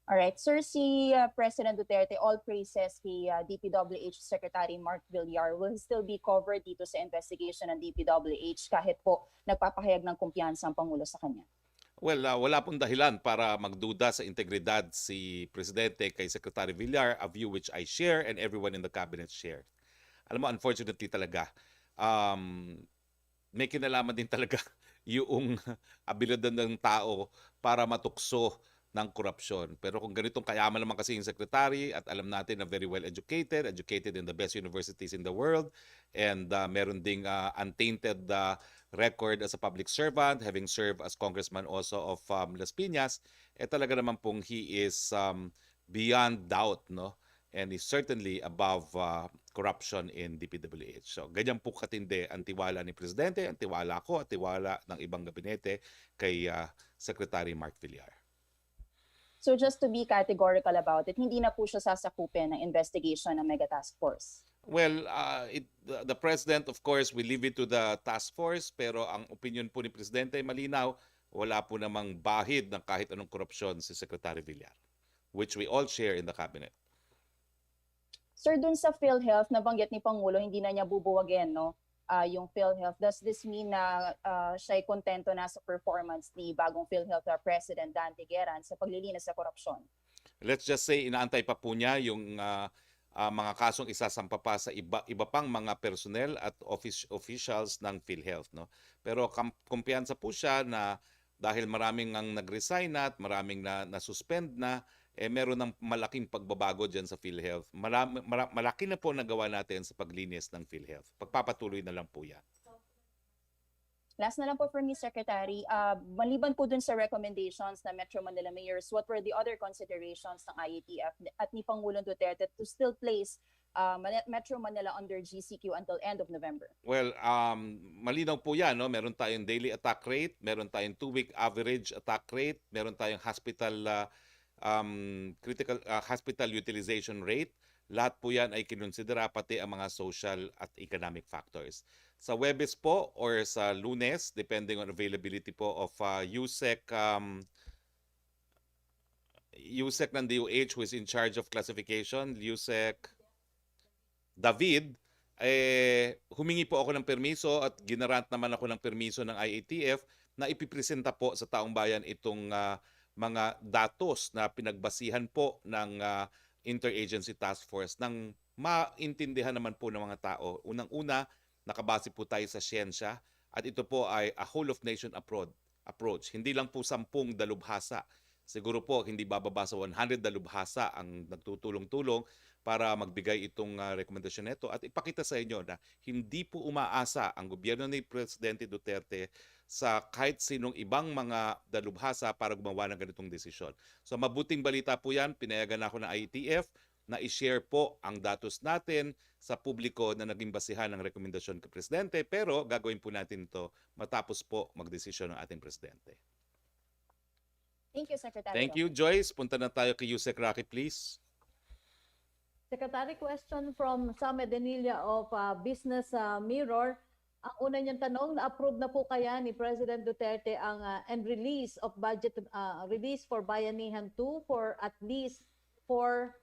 Alright, sir, si President Duterte, all praises kay DPWH Secretary Mark Villar will still be covered dito sa investigation ng DPWH kahit po nagpapahayag ng kumpiyansa ang Pangulo sa kanya. Well, wala pong dahilan para magduda sa integridad si Presidente kay Secretary Villar, a view which I share and everyone in the cabinet share. Alam mo, unfortunately talaga, may kinalaman din talaga yung abilidad ng tao para matukso ng korupsyon. Pero kung ganitong kayaman naman kasi yung secretary at alam natin na very well educated, educated in the best universities in the world, and meron ding untainted record as a public servant, having served as congressman also of Las Piñas, talaga naman pong he is beyond doubt, no? And is certainly above corruption in DPWH. So, ganyan po katindi ang tiwala ni Presidente, ang tiwala ko, at tiwala ng ibang gabinete kay Secretary Mark Villar. So just to be categorical about it, hindi na po siya sasakupin ng investigation ng Mega Task Force. Well, the President, of course, will leave it to the task force, pero ang opinion po ni Presidente ay malinaw, wala po namang bahid ng kahit anong korupsyon si Secretary Villar, which we all share in the cabinet. Sir, dun sa PhilHealth, nabanggit ni Pangulo, hindi na niya bubuwagin, no? Yung PhilHealth. Does this mean na siya'y kontento na sa performance ni bagong PhilHealth President Dan Tigueran sa paglilinis sa korupsyon? Let's just say, inaantay pa po niya yung mga kasong isasampa pa sa iba pang mga personnel at officials ng PhilHealth, no? Pero kumpiyansa po siya na dahil maraming ang nag-resign na at maraming na suspend na, meron ng malaking pagbabago dyan sa PhilHealth. Malaki na po nagawa natin sa paglinis ng PhilHealth. Pagpapatuloy na lang po yan. Last na lang po for me, Secretary. Maliban po dun sa recommendations na Metro Manila mayors, what were the other considerations ng IATF at ni Pangulong Duterte to still place Metro Manila under GCQ until end of November? Well, malinaw po yan, no? Meron tayong daily attack rate, meron tayong 2-week average attack rate, meron tayong hospital critical hospital utilization rate. Lahat po yan ay kinonsidera, pati ang mga social at economic factors. Sa Huwebes po or sa Lunes, depending on availability po of USEC ng DOH who is in charge of classification, USEC David, humingi po ako ng permiso at ginarant naman ako ng permiso ng IATF na ipipresenta po sa taong bayan itong mga datos na pinagbasihan po ng Interagency Task Force nang maintindihan naman po ng mga tao. Unang-una, nakabase po tayo sa siyensya at ito po ay a whole of nation approach. Hindi lang po 10 dalubhasa. Siguro po hindi bababa sa 100 dalubhasa ang nagtutulong-tulong para magbigay itong rekomendasyon nito at ipakita sa inyo na hindi po umaasa ang gobyerno ni Presidente Duterte sa kahit sinong ibang mga dalubhasa para gumawa ng ganitong desisyon. So mabuting balita po yan, pinayagan ako ng IATF na i-share po ang datos natin sa publiko na naging basihan ng rekomendasyon kay Presidente, pero gagawin po natin ito matapos po magdesisyon ng ating Presidente. Thank you, Secretary. Thank you, Joyce. Punta na tayo kay Yusek Roque, please. Secretary, question from Sam Edenilla of Business Mirror. Ang una niyang tanong, na-approve na po kaya ni President Duterte ang and release of budget release for Bayanihan 2 for at least 4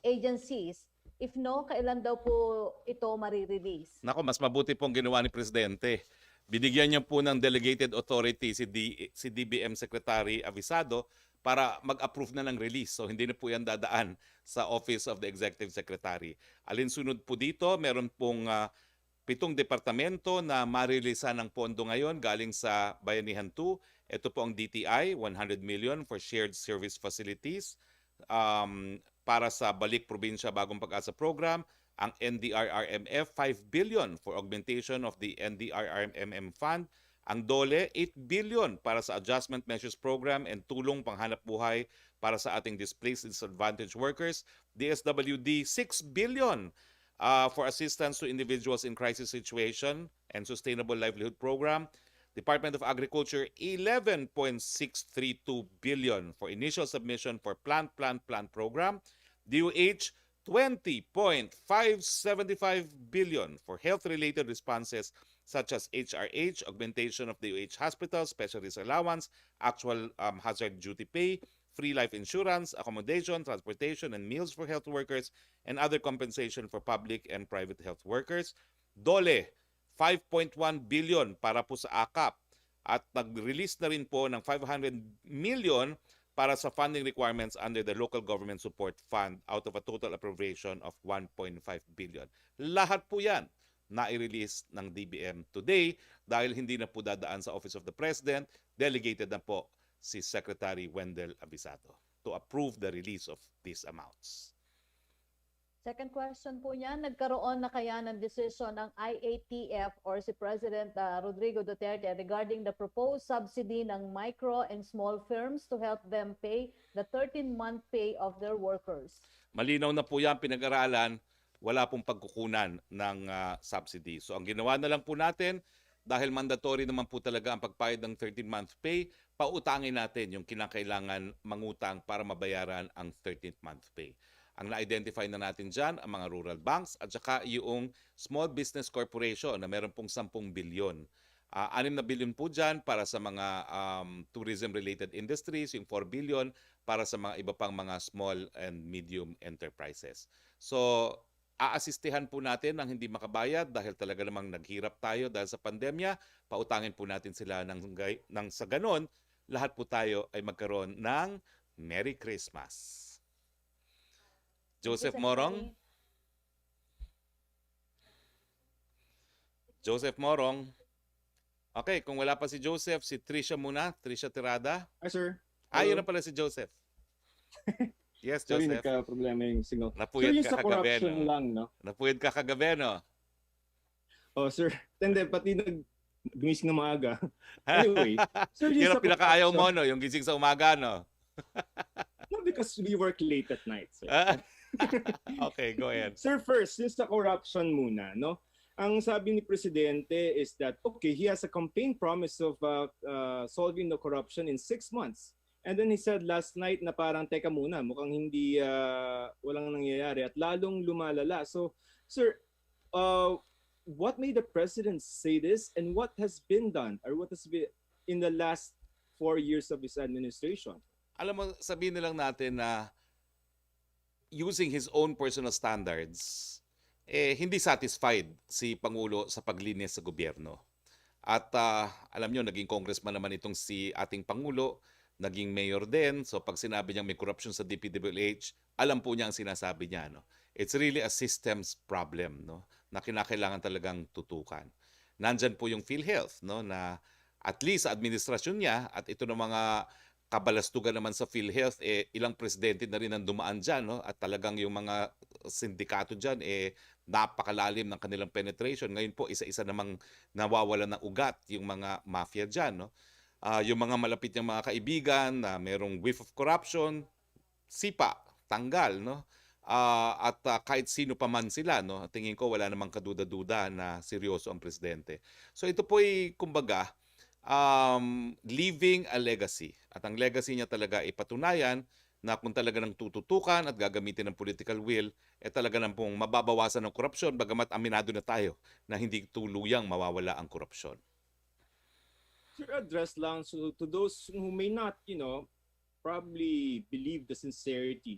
agencies? If no, kailan daw po ito marirelease? Nako, mas mabuti pong ginawa ni Presidente. Binigyan niya po ng delegated authority si DBM Secretary Avisado para mag-approve na ng release. So hindi na po yan dadaan sa Office of the Executive Secretary. Alinsunod po dito, meron pong 7 departamento na marilisan ng pondo ngayon galing sa Bayanihan 2. Ito po ang DTI, 100 million for shared service facilities para sa Balik Probinsya Bagong Pag-asa Program. Ang NDRRMF, 5 billion for augmentation of the NDRRMM Fund. Ang DOLE, 8 billion para sa Adjustment Measures Program and tulong panghanap buhay para sa ating displaced and disadvantaged workers. DSWD, 6 billion for assistance to individuals in crisis situation and sustainable livelihood program. Department of Agriculture, 11.632 billion for initial submission for plant program. DOH, 20.575 billion for health-related responses such as HRH, augmentation of DOH hospitals, specialist allowance, actual hazard duty pay, free life insurance, accommodation, transportation, and meals for health workers, and other compensation for public and private health workers. DOLE, 5.1 billion para po sa AKAP. At nag-release na rin po ng 500 million para sa funding requirements under the Local Government Support Fund out of a total appropriation of 1.5 billion. Lahat po yan na i-release ng DBM today dahil hindi na po dadaan sa Office of the President, delegated na po si Secretary Wendell Abisato to approve the release of these amounts. Second question po niya, nagkaroon na kaya ng decision ng IATF or si President Rodrigo Duterte regarding the proposed subsidy ng micro and small firms to help them pay the 13-month pay of their workers? Malinaw na po yan, pinag-aralan, wala pong pagkukunan ng subsidy. So ang ginawa na lang po natin, dahil mandatory naman po talaga ang pagbayad ng 13-month pay, pautangin natin yung kinakailangan mangutang para mabayaran ang 13th month pay. Ang na-identify na natin dyan, ang mga rural banks at saka yung small business corporation na meron pong 10 bilyon. 6 na bilyon po dyan para sa mga tourism-related industries, yung 4 billion para sa mga iba pang mga small and medium enterprises. So, aasistihan po natin ang hindi makabayad dahil talaga namang naghirap tayo dahil sa pandemya. Pautangin po natin sila ng sa ganon, lahat po tayo ay magkaroon ng Merry Christmas. Joseph Morong. Joseph Morong. Okay, kung wala pa si Joseph, si Trisha muna. Trisha Tirada. Hi, sir. Yun na pala si Joseph. Yes, Sorry, Joseph. nagka-problema yung signal. Napuyat Sir, yung ka sa kagabi, corruption no? lang, no? Napuyat ka kagabi, no? Oh, sir. Hindi, pati gumising na maaga. Anyway, sir, yung Yun sa ang pinakaayaw mo, corruption- no? Yung gising sa umaga, no? No, because we work late at night, sir. Okay, go ahead. Sir, first, yung sa corruption muna, no? Ang sabi ni Presidente is that, okay, he has a campaign promise of solving the corruption in 6 months. And then he said last night na parang, teka muna, mukhang hindi, walang nangyayari at lalong lumalala. So, sir, what made the President say this and what has been done or what has been in the last 4 years of his administration? Alam mo, sabihin na lang natin na using his own personal standards, hindi satisfied si Pangulo sa paglinis sa gobyerno. At alam nyo, naging congressman naman itong si ating Pangulo, naging mayor din. So pag sinabi niya may corruption sa DPWH, alam po niya ang sinasabi niya. No? It's really a systems problem, no? Na kinakailangan talagang tutukan. Nandyan po yung PhilHealth, no? Na at least sa administrasyon niya at ito ng mga kabalastugan naman sa PhilHealth, ilang presidente na rin ang dumaan dyan, no? At talagang yung mga sindikato dyan, napakalalim ng kanilang penetration. Ngayon po, isa-isa namang nawawala ng ugat yung mga mafia dyan, no? Yung mga malapit niyang mga kaibigan na merong whiff of corruption, sipa, tanggal, no? At kahit sino pa man sila, no? Tingin ko wala namang kaduda-duda na seryoso ang presidente. So ito po ay kumbaga leaving a legacy. At ang legacy niya talaga ay patunayan na kung talaga nang tututukan at gagamitin ng political will, talaga nang pong mababawasan ng korupsyon, bagamat aminado na tayo na hindi tuluyang mawawala ang korupsyon. Sir, address lang to those who may not, probably believe the sincerity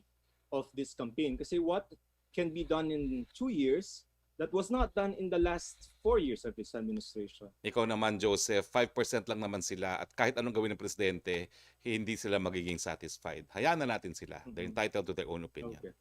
of this campaign. Kasi what can be done in 2 years that was not done in the last 4 years of this administration. Ikaw naman, Joseph, 5% lang naman sila at kahit anong gawin ng presidente, hindi sila magiging satisfied. Hayaan na natin sila. They're entitled to their own opinion. Okay.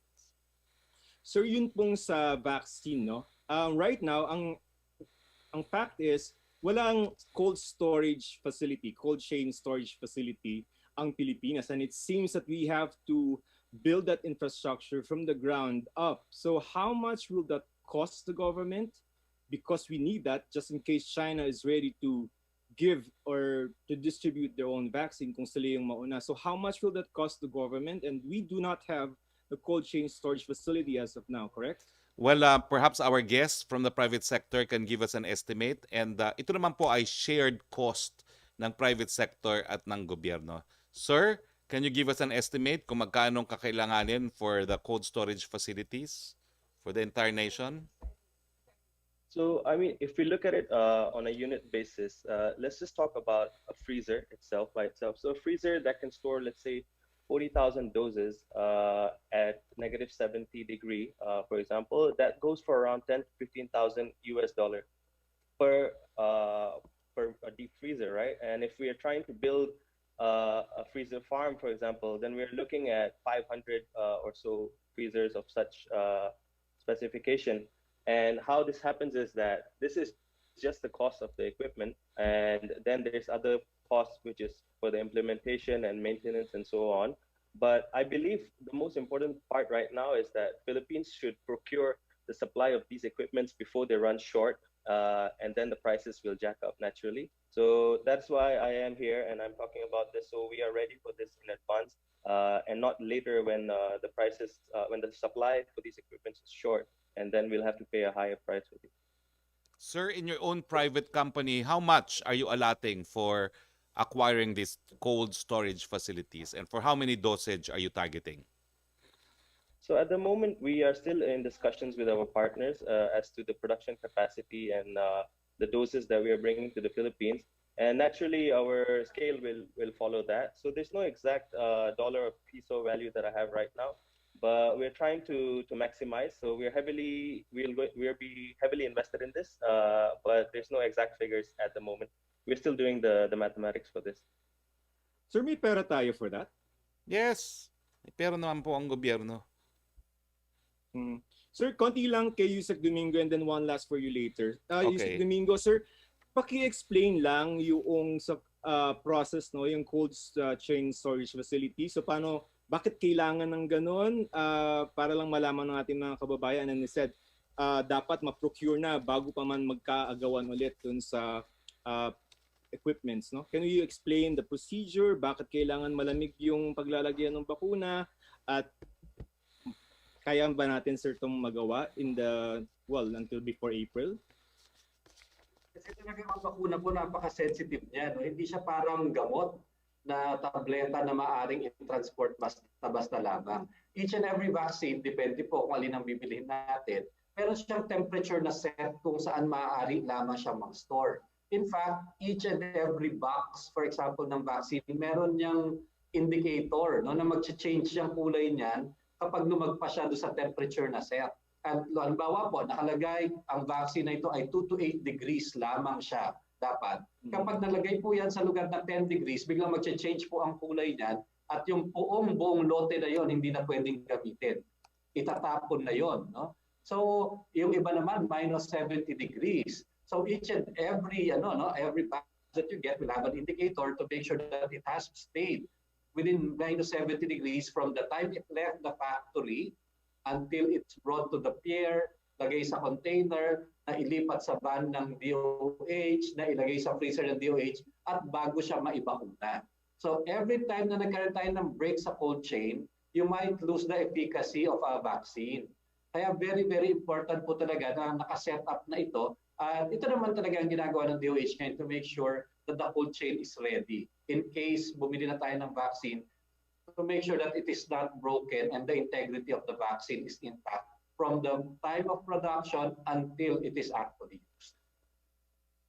Sir, yun pong sa vaccine, no? Right now, ang fact is, walang cold chain storage facility ang Pilipinas. And it seems that we have to build that infrastructure from the ground up. So how much will that cost the government? Because we need that just in case China is ready to give or to distribute their own vaccine kung sila yung mauna. So how much will that cost the government? And we do not have the cold chain storage facility as of now, correct? Well, perhaps our guests from the private sector can give us an estimate. And ito naman po ay shared cost ng private sector at ng gobyerno. Sir, can you give us an estimate kung magkano kakailanganin for the cold storage facilities for the entire nation? So, I mean, if we look at it on a unit basis, let's just talk about a freezer itself by itself. So a freezer that can store, let's say, 40,000 doses at -70 degree, for example, that goes for around 10 to 15,000 US dollar per a deep freezer, right? And if we are trying to build a freezer farm, for example, then we're looking at 500 or so freezers of such specification. And how this happens is that this is just the cost of the equipment, and then there's other cost, which is for the implementation and maintenance and so on. But I believe the most important part right now is that Philippines should procure the supply of these equipments before they run short, and then the prices will jack up naturally. So that's why I am here and I'm talking about this. So we are ready for this in advance, and not later when when the supply for these equipments is short, and then we'll have to pay a higher price for it. Sir, in your own private company, how much are you allotting for acquiring these cold storage facilities, and for how many dosage are you targeting? So at the moment, we are still in discussions with our partners as to the production capacity and the doses that we are bringing to the Philippines. And naturally, our scale will follow that. So there's no exact dollar or peso value that I have right now, but we're trying to maximize. So we'll be heavily invested in this, but there's no exact figures at the moment. We're still doing the mathematics for this. Sir, may pera tayo for that? Yes, pero naman po ang gobyerno. Hmm. Sir, konti lang kay Yusek Domingo and then one last for you later. Yusek Okay. Domingo, sir, paki-explain lang yung sa process, no, yung cold chain storage facility. So paano, bakit kailangan ng ganun? Para lang malaman ng ating mga kababayan, and he said, dapat ma-procure na bago pa man magkaagawan ulit dun sa equipments, no? Can you explain the procedure? Bakit kailangan malamig yung paglalagyan ng bakuna? At kaya ba natin, sir, itong magawa until before April? Kasi talaga ang bakuna po napaka-sensitive niya. No? Hindi siya parang gamot na tableta na maaring i-transport basta-basta lamang. Each and every vaccine, depende po kung alin ang bibilihin natin, meron siyang temperature na set kung saan maaari lamang siya mag-store. In fact, each and every box, for example, ng vaccine, meron niyang indicator, no, na mag-change yung kulay niyan kapag lumagpas siya doon sa temperature na set. At halimbawa po, nakalagay ang vaccine na ito ay 2 to 8 degrees lamang siya dapat. Kapag nalagay po yan sa lugar na 10 degrees, biglang mag-change po ang kulay niyan at yung buong lote na yon hindi na pwedeng gamitin. Itatapon na yon. No? So, yung iba naman, minus 70 degrees. So, each and every, every box that you get will have an indicator to make sure that it has stayed within minus 70 degrees from the time it left the factory until it's brought to the pier, lagay sa container, na ilipat sa van ng DOH, na ilagay sa freezer ng DOH, at bago siya maibakuna. So every time na nagkaroon tayo ng break sa cold chain, you might lose the efficacy of a vaccine. Kaya very, very important po talaga na nakaset up na ito. At ito naman talaga ang ginagawa ng DOH ngayon to make sure that the cold chain is ready. In case bumili na tayo ng vaccine, to make sure that it is not broken and the integrity of the vaccine is intact from the time of production until it is actually used.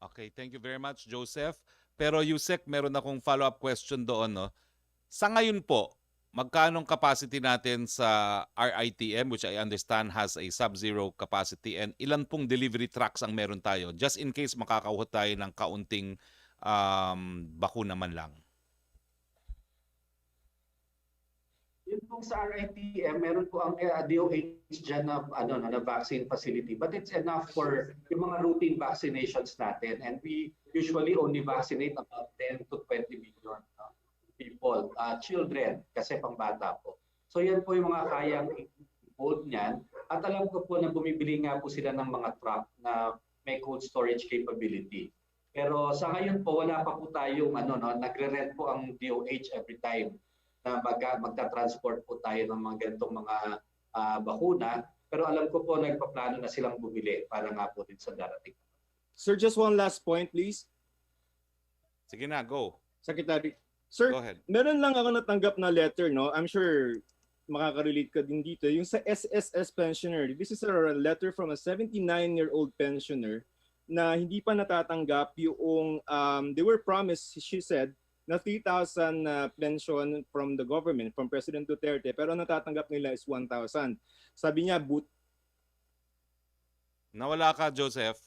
Okay, thank you very much, Joseph. Pero Yusek, meron akong follow-up question doon, no? Sa ngayon po, magkano capacity natin sa RITM, which I understand has a sub-zero capacity, and ilan pong delivery trucks ang meron tayo, just in case makakakuha tayo ng kaunting bakuna man lang? Yun pong sa RITM, meron po ang DOH dyan na vaccine facility. But it's enough for yung mga routine vaccinations natin. And we usually only vaccinate about 10 to 20 million people, children, kasi pang bata po. So yan po yung mga kayang hold niyan. At alam ko po na bumibili nga po sila ng mga truck na may cold storage capability. Pero sa ngayon po, wala pa po tayong nagre-rent po ang DOH every time na magta-transport po tayo ng mga ganitong mga bakuna. Pero alam ko po, nagpaplano na silang bumili para nga po din sa darating. Sir, just one last point, please. Sige na, go. Secretary. Sir, Go ahead. meron lang ako natanggap na letter, no? I'm sure makaka-relate ka din dito. Yung sa SSS pensioner, this is a letter from a 79-year-old pensioner na hindi pa natatanggap yung, they were promised, she said, na 3,000 pension from the government, from President Duterte, pero natatanggap nila is 1,000. Sabi niya, Nawala ka, Joseph.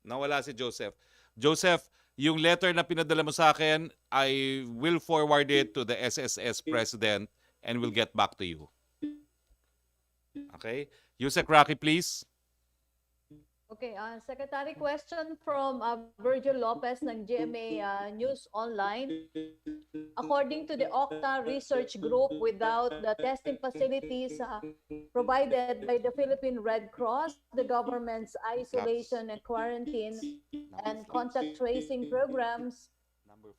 Nawala si Joseph. Joseph, yung letter na pinadala mo sa akin, I will forward it to the SSS president and will get back to you. Okay? Yusek Roque, please. Okay, Secretary, question from Virgil Lopez ng GMA News Online. According to the Octa Research Group, without the testing facilities provided by the Philippine Red Cross, the government's isolation and quarantine and contact tracing programs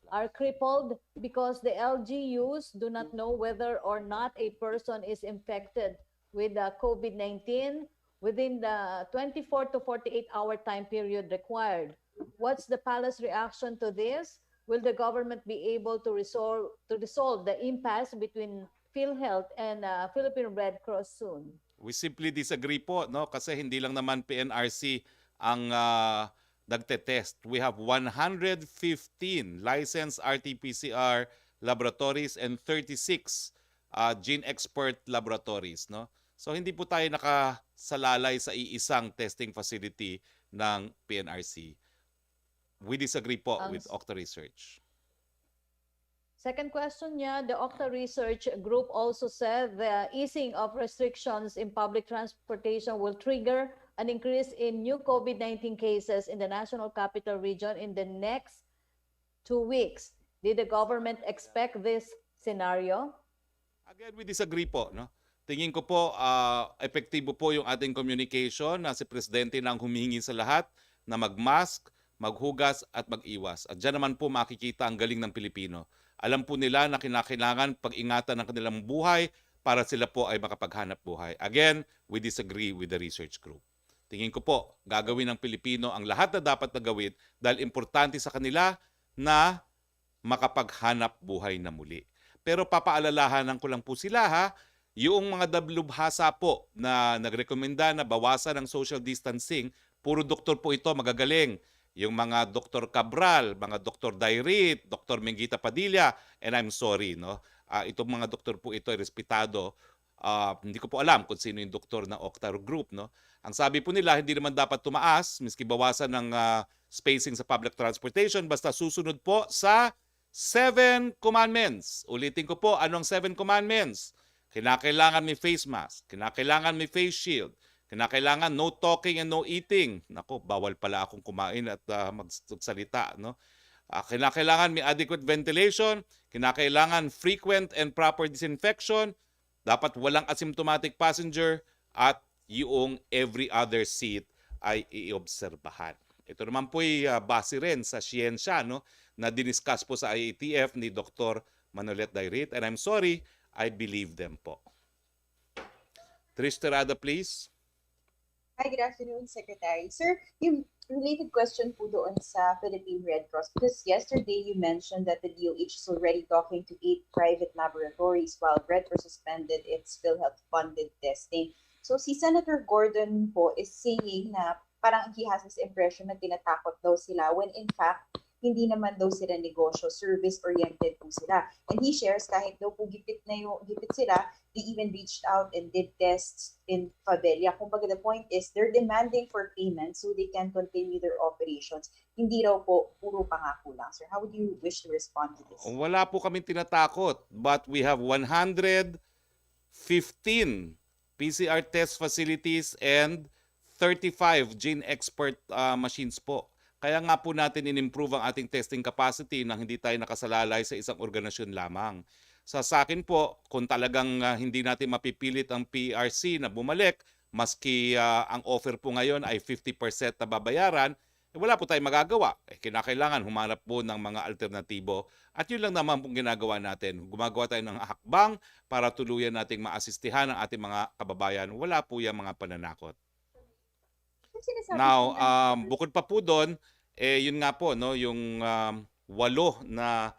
are crippled because the LGUs do not know whether or not a person is infected with COVID-19 within the 24 to 48-hour time period required. What's the palace reaction to this? Will the government be able to resolve the impasse between PhilHealth and Philippine Red Cross soon? We simply disagree po, no? Kasi hindi lang naman PNRC ang nagte-test. We have 115 licensed RT-PCR laboratories and 36 gene expert laboratories, no? So hindi po tayo nakasalalay sa iisang testing facility ng PNRC. We disagree po with Octa Research. Second question niya, the Octa Research Group also said the easing of restrictions in public transportation will trigger an increase in new COVID-19 cases in the National Capital Region in the next 2 weeks. Did the government expect this scenario? Again, we disagree po, no? Tingin ko po, epektibo po yung ating communication na si Presidente nang humingi sa lahat na mag-mask, maghugas at mag-iwas. At dyan naman po makikita ang galing ng Pilipino. Alam po nila na kinakailangan pag-ingatan ng kanilang buhay para sila po ay makapaghanap buhay. Again, we disagree with the research group. Tingin ko po, gagawin ng Pilipino ang lahat na dapat na gawin dahil importante sa kanila na makapaghanap buhay na muli. Pero papaalalahanan ko lang po sila ha, yung mga dablubhasa po na nagrekomenda na bawasan ng social distancing, puro doktor po ito magagaling. Yung mga Dr. Cabral, mga Dr. Dairit, Dr. Mengita Padilla, and I'm sorry, no? Itong mga doktor po ito ay respetado. Hindi ko po alam kung sino yung doktor ng Octa Group, no? Ang sabi po nila, hindi naman dapat tumaas, miski bawasan ng spacing sa public transportation, basta susunod po sa 7 commandments. Ulitin ko po, anong 7 commandments? Kinakailangan may face mask, kinakailangan may face shield, kinakailangan no talking and no eating. Nako, bawal pala akong kumain at magsalita, no? Kinakailangan may adequate ventilation, kinakailangan frequent and proper disinfection, dapat walang asymptomatic passenger, at yung every other seat ay iobserbahan. Ito naman po ay base rin sa siyensya, no, na diniscuss po sa IATF ni Dr. Manolet Dairit, and I'm sorry, I believe them po. Trish Terada, please. Hi, good afternoon, Secretary. Sir, yung related question po doon sa Philippine Red Cross, because yesterday you mentioned that the DOH is already talking to 8 private laboratories while Red Cross suspended its PhilHealth-funded testing. So si Senator Gordon po is saying na parang he has this impression na tinatakot daw sila when in fact, hindi naman daw sila negosyo, service-oriented po sila. And he shares kahit daw po gipit sila, they even reached out and did tests in Fabella. Kumbaga the point is, they're demanding for payment so they can continue their operations. Hindi raw po puro pangako lang. Sir, how would you wish to respond to this? Wala po kaming tinatakot, but we have 115 PCR test facilities and 35 gene expert machines po. Kaya nga po natin in-improve ang ating testing capacity nang hindi tayo nakasalalay sa isang organisasyon lamang. Sa akin po, kung talagang hindi natin mapipilit ang PRC na bumalik, maski ang offer po ngayon ay 50% na babayaran, wala po tayong magagawa. Kinakailangan humanap po ng mga alternatibo. At yun lang naman pong ginagawa natin. Gumagawa tayo ng hakbang para tuluyan nating maasistihan ang ating mga kababayan. Wala po yung mga pananakot. Now, bukod pa po doon, yun nga po, no, yung 8 na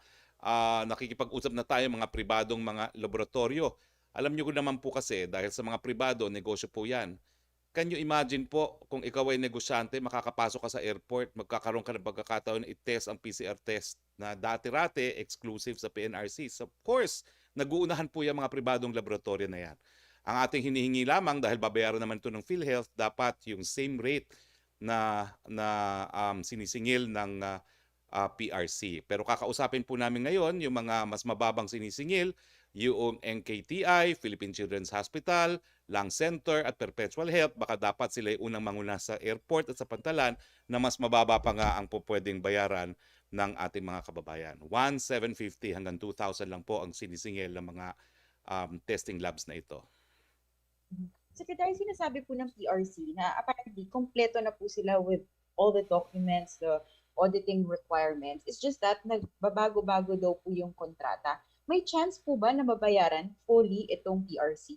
nakikipag-usap na tayo mga pribadong mga laboratorio. Alam niyo ko naman po kasi, dahil sa mga pribado, negosyo po yan. Can you imagine po, kung ikaw ay negosyante, makakapasok ka sa airport, magkakaroon ka ng pagkakataon na i-test ang PCR test na dati-rate exclusive sa PNRC. So, of course, nag-uunahan po yung mga pribadong laboratorio na yan. Ang ating hinihingi lamang, dahil babayaran naman ito ng PhilHealth, dapat yung same rate na sinisingil ng PRC. Pero kakausapin po namin ngayon yung mga mas mababang sinisingil yung NKTI, Philippine Children's Hospital, Lung Center at Perpetual Health, baka dapat sila yung unang manguna sa airport at sa pantalan na mas mababa pa nga ang pupwedeng bayaran ng ating mga kababayan. 1,750 hanggang 2,000 lang po ang sinisingil ng mga testing labs na ito. Secretary, sinasabi po ng PRC na apparently kompleto na po sila with all the documents, the auditing requirements. It's just that nagbabago-bago daw po yung kontrata. May chance po ba na mabayaran fully itong PRC?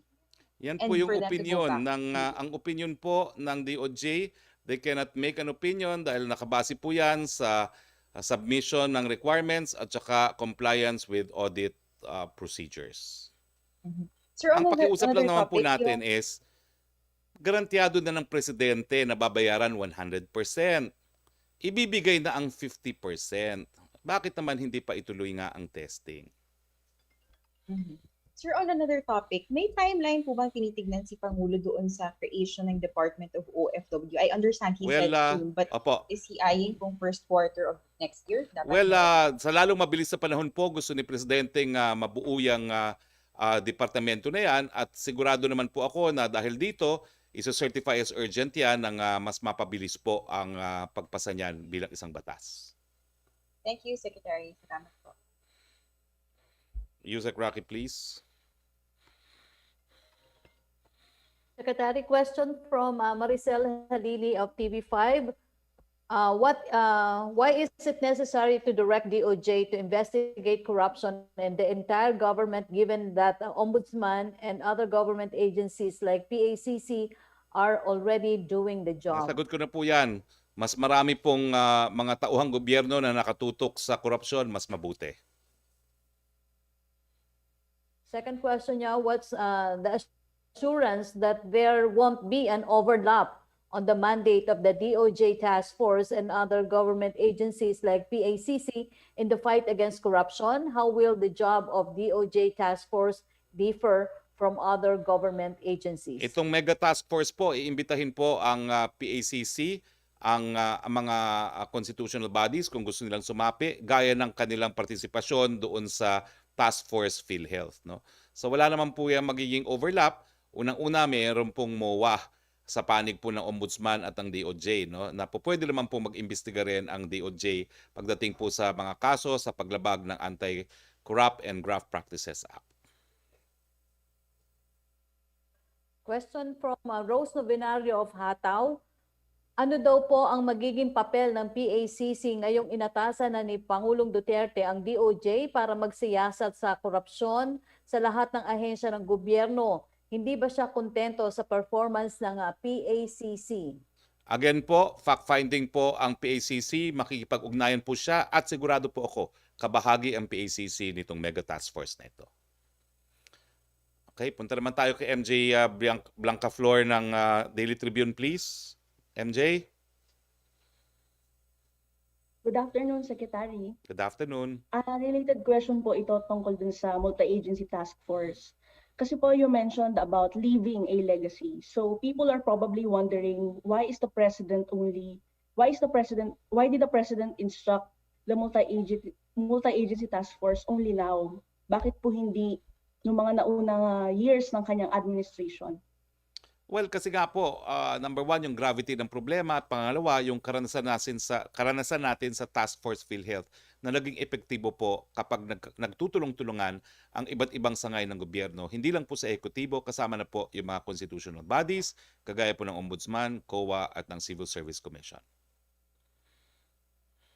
Yan And po yung for them to go opinion back ng ang opinion po ng DOJ. They cannot make an opinion dahil nakabase po yan sa submission ng requirements at saka compliance with audit procedures. Sir, Ang on pakiusap lang naman po topic, natin is garantyado na ng presidente na babayaran 100%. Ibibigay na ang 50%. Bakit naman hindi pa ituloy nga ang testing? Sir, on another topic, may timeline po bang tinitignan si Pangulo doon sa creation ng Department of OFW? I understand he said soon, but opo. is he eyeing kung first quarter of next year? Sa lalong mabilis na panahon po, gusto ni Presidenteng mabuo yung departamento na yan at sigurado naman po ako na dahil dito, isa-certify as urgent yan ng mas mapabilis po ang pagpasa niyan bilang isang batas. Thank you, Secretary. Salamat po. Yusek Roque, please. Secretary, question from Maricel Halili of TV5. Why is it necessary to direct DOJ to investigate corruption in the entire government given that the Ombudsman and other government agencies like PACC are already doing the job? Nasagot ko na po yan. Mas marami pong mga tauhang gobyerno na nakatutok sa korupsyon, mas mabuti. Second question niya, what's the assurance that there won't be an overlap on the mandate of the DOJ task force and other government agencies like PACC in the fight against corruption? How will the job of DOJ task force differ from other government agencies? Itong mega task force po, iimbitahin po ang PACC, ang mga constitutional bodies kung gusto nilang sumapi, gaya ng kanilang partisipasyon doon sa task force PhilHealth. No? So wala naman po yan magiging overlap. Unang-una, mayroon pong MOA sa panig po ng Ombudsman at ng DOJ, no? Na po pwede naman po mag-imbestiga rin ang DOJ pagdating po sa mga kaso sa paglabag ng Anti-Corrupt and Graft Practices Act. Question from Rose Novenario of Hataw. Ano daw po ang magiging papel ng PACC ngayong inatasan na ni Pangulong Duterte ang DOJ para magsiyasat sa korupsyon sa lahat ng ahensya ng gobyerno? Hindi ba siya kontento sa performance ng PACC? Again po, fact-finding po ang PACC, makikipag-ugnayan po siya at sigurado po ako, kabahagi ang PACC nitong mega task force na ito. Okay, punta naman tayo kay MJ Blanca Flor ng Daily Tribune, please. MJ? Good afternoon, Secretary. Good afternoon. Related question po ito tungkol dun sa multi-agency task force. Kasi po you mentioned about leaving a legacy. So people are probably wondering why did the president instruct the multi-agency task force only now? Bakit po hindi yung mga naunang years ng kanyang administration? Well, kasi nga po, number one, yung gravity ng problema at pangalawa, yung karanasan natin sa Task Force PhilHealth na naging epektibo po kapag nagtutulong-tulungan ang iba't ibang sangay ng gobyerno. Hindi lang po sa ekotibo, kasama na po yung mga constitutional bodies, kagaya po ng Ombudsman, COA at ng Civil Service Commission.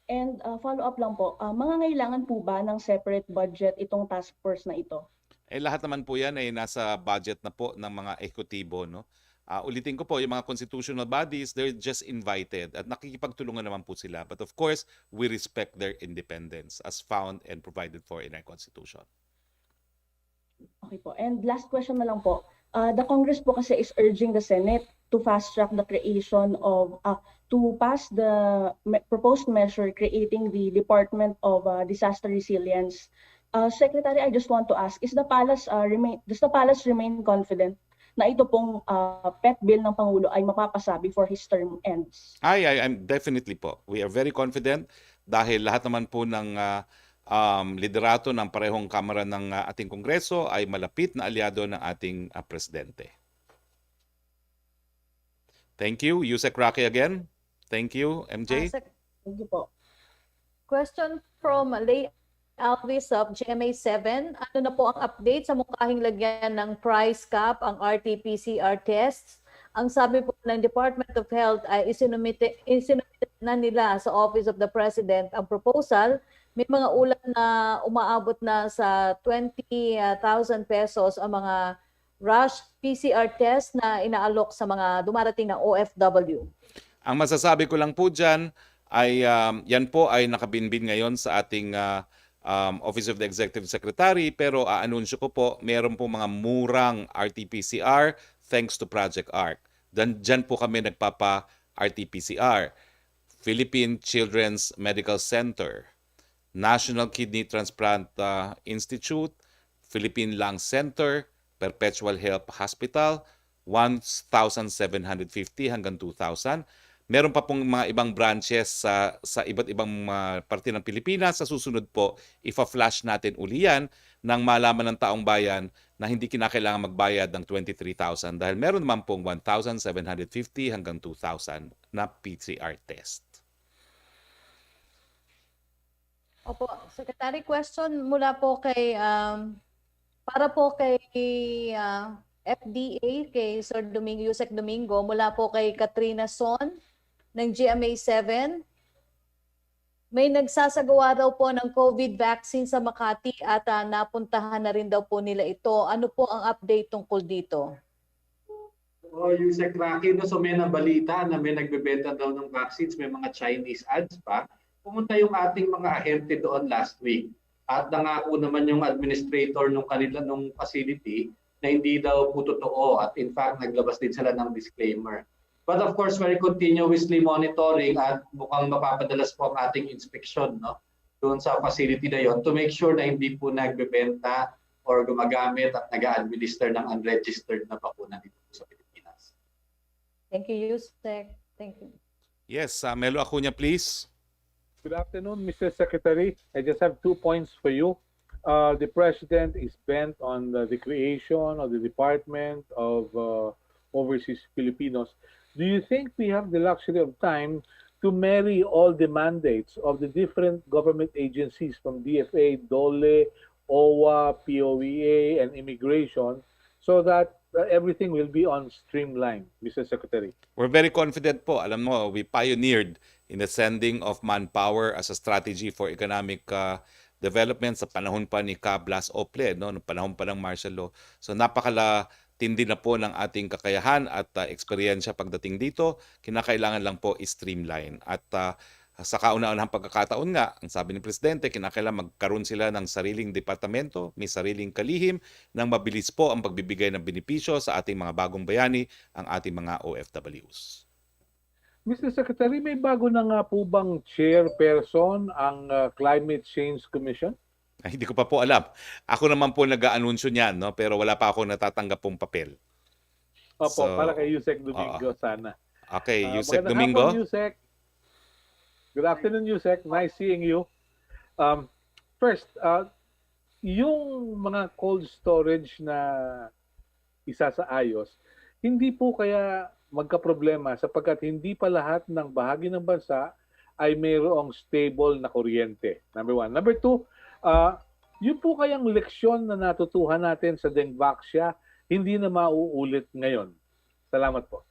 And follow-up lang po, mangangailangan po ba ng separate budget itong task force na ito? Lahat naman po yan ay nasa budget na po ng mga ekotibo, no? Ulitin ko po, yung mga constitutional bodies, they're just invited at nakikipagtulungan naman po sila. But of course, we respect their independence as found and provided for in our Constitution. Okay po. And last question na lang po. The Congress po kasi is urging the Senate to fast-track the creation of, to pass the proposed measure creating the Department of Disaster Resilience. Secretary, I just want to ask, does the Palace remain confident na ito pong pet bill ng Pangulo ay mapapasa before his term ends? I'm definitely po. We are very confident dahil lahat naman po ng liderato ng parehong kamara ng ating Kongreso ay malapit na aliado ng ating presidente. Thank you. Yusek Roque again. Thank you, MJ. Thank you po. Question from Lay Alvis of GMA7. Ano na po ang update sa mukahing lagyan ng price cap ang RT-PCR tests? Ang sabi po ng Department of Health ay isinumite na nila sa Office of the President ang proposal. May mga ulat na umaabot na sa 20,000 pesos ang mga rush PCR test na inaalok sa mga dumarating na OFW. Ang masasabi ko lang po dyan ay yan po ay nakabinbin ngayon sa ating Office of the Executive Secretary, pero aanunsyo ko po, meron po mga murang RT-PCR thanks to Project ARC. Dyan po kami nagpapa-RT-PCR. Philippine Children's Medical Center, National Kidney Transplant Institute, Philippine Lung Center, Perpetual Health Hospital, 1,750 hanggang 2,000. Meron pa pong mga ibang branches sa iba't ibang parte ng Pilipinas. Sa susunod po, ifa-flash natin uli yan nang malaman ng taong bayan na hindi kinakailangan magbayad ng 23,000 dahil meron naman pong 1,750 hanggang 2,000 na PCR test. Opo, Secretary, question mula po kay para po kay FDA, kay Sir Domingo, Yusek Domingo, mula po kay Katrina Son ng GMA7. May nagsasagawa daw po ng COVID vaccine sa Makati at napuntahan na rin daw po nila ito. Ano po ang update tungkol dito? Yusek Roque, no, so may nabalita na may nagbebenta daw ng vaccines, may mga Chinese ads pa. Pumunta yung ating mga ahente doon last week. At nangako naman yung administrator nung facility na hindi daw po totoo at in fact naglabas din sila ng disclaimer. But of course, we're continuously monitoring at mukhang mapapadalas po ang ating inspection, no, doon sa facility na yon to make sure na hindi po nagbebenta or gumagamit at nag-administer ng unregistered na bakuna dito sa Pilipinas. Thank you, Yusek. Thank you. Yes, Melo Acuña, please. Good afternoon, Mr. Secretary. I just have 2 points for you. The President is bent on the creation of the Department of Overseas Filipinos. Do you think we have the luxury of time to marry all the mandates of the different government agencies from DFA, DOLE, OWA, POEA, and Immigration so that everything will be on streamline, Mr. Secretary? We're very confident po. Alam mo, we pioneered in the sending of manpower as a strategy for economic development sa panahon pa ni Blas Ople, no? Noong panahon pa ng martial law. So napakatindi na po ng ating kakayahan at eksperyensya pagdating dito. Kinakailangan lang po i-streamline. At sa kauna-unahang pagkakataon nga, ang sabi ni Presidente, kinakailangan magkaroon sila ng sariling departamento, may sariling kalihim, nang mabilis po ang pagbibigay ng benepisyo sa ating mga bagong bayani, ang ating mga OFWs. Mr. Secretary, may bago na nga po bang chairperson ang Climate Change Commission? Ay, hindi ko pa po alam. Ako naman po nag-aanunsyo niyan, no? Pero wala pa ako natatanggap pong papel. Opo, para kay Yusek Domingo sana. Okay, Yusek Magandang Domingo. hapon, Yusek. Good afternoon, Yusek. Nice seeing you. First, yung mga cold storage na isa sa ayos, hindi po kaya magkaproblema sapagkat hindi pa lahat ng bahagi ng bansa ay mayroong stable na kuryente. Number one. Number two, yun po kayang leksyon na natutuhan natin sa Dengvaxia, hindi na mauulit ngayon. Salamat po.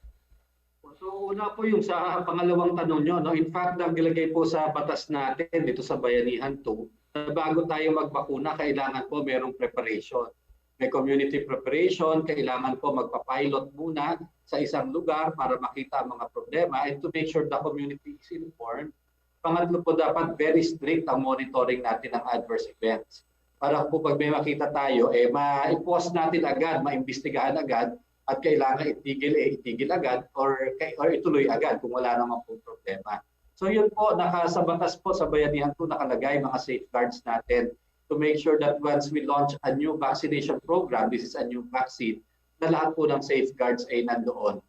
So una po yung sa pangalawang tanong nyo, no? In fact, naglagay po sa batas natin dito sa Bayanihan 2, na bago tayo magbakuna, kailangan po merong preparation. May community preparation, kailangan po magpa-pilot muna sa isang lugar para makita ang mga problema and to make sure the community is informed. Pangatlo po, dapat very strict ang monitoring natin ng adverse events. Para po pag may makita tayo, ma-post natin agad, maimbestigahan agad, at kailangan itigil agad or ituloy agad kung wala namang po problema. So yun po, sa batas po sa Bayanihan 2 nakalagay mga safeguards natin to make sure that once we launch a new vaccination program, this is a new vaccine, na lahat po ng safeguards ay nandoon.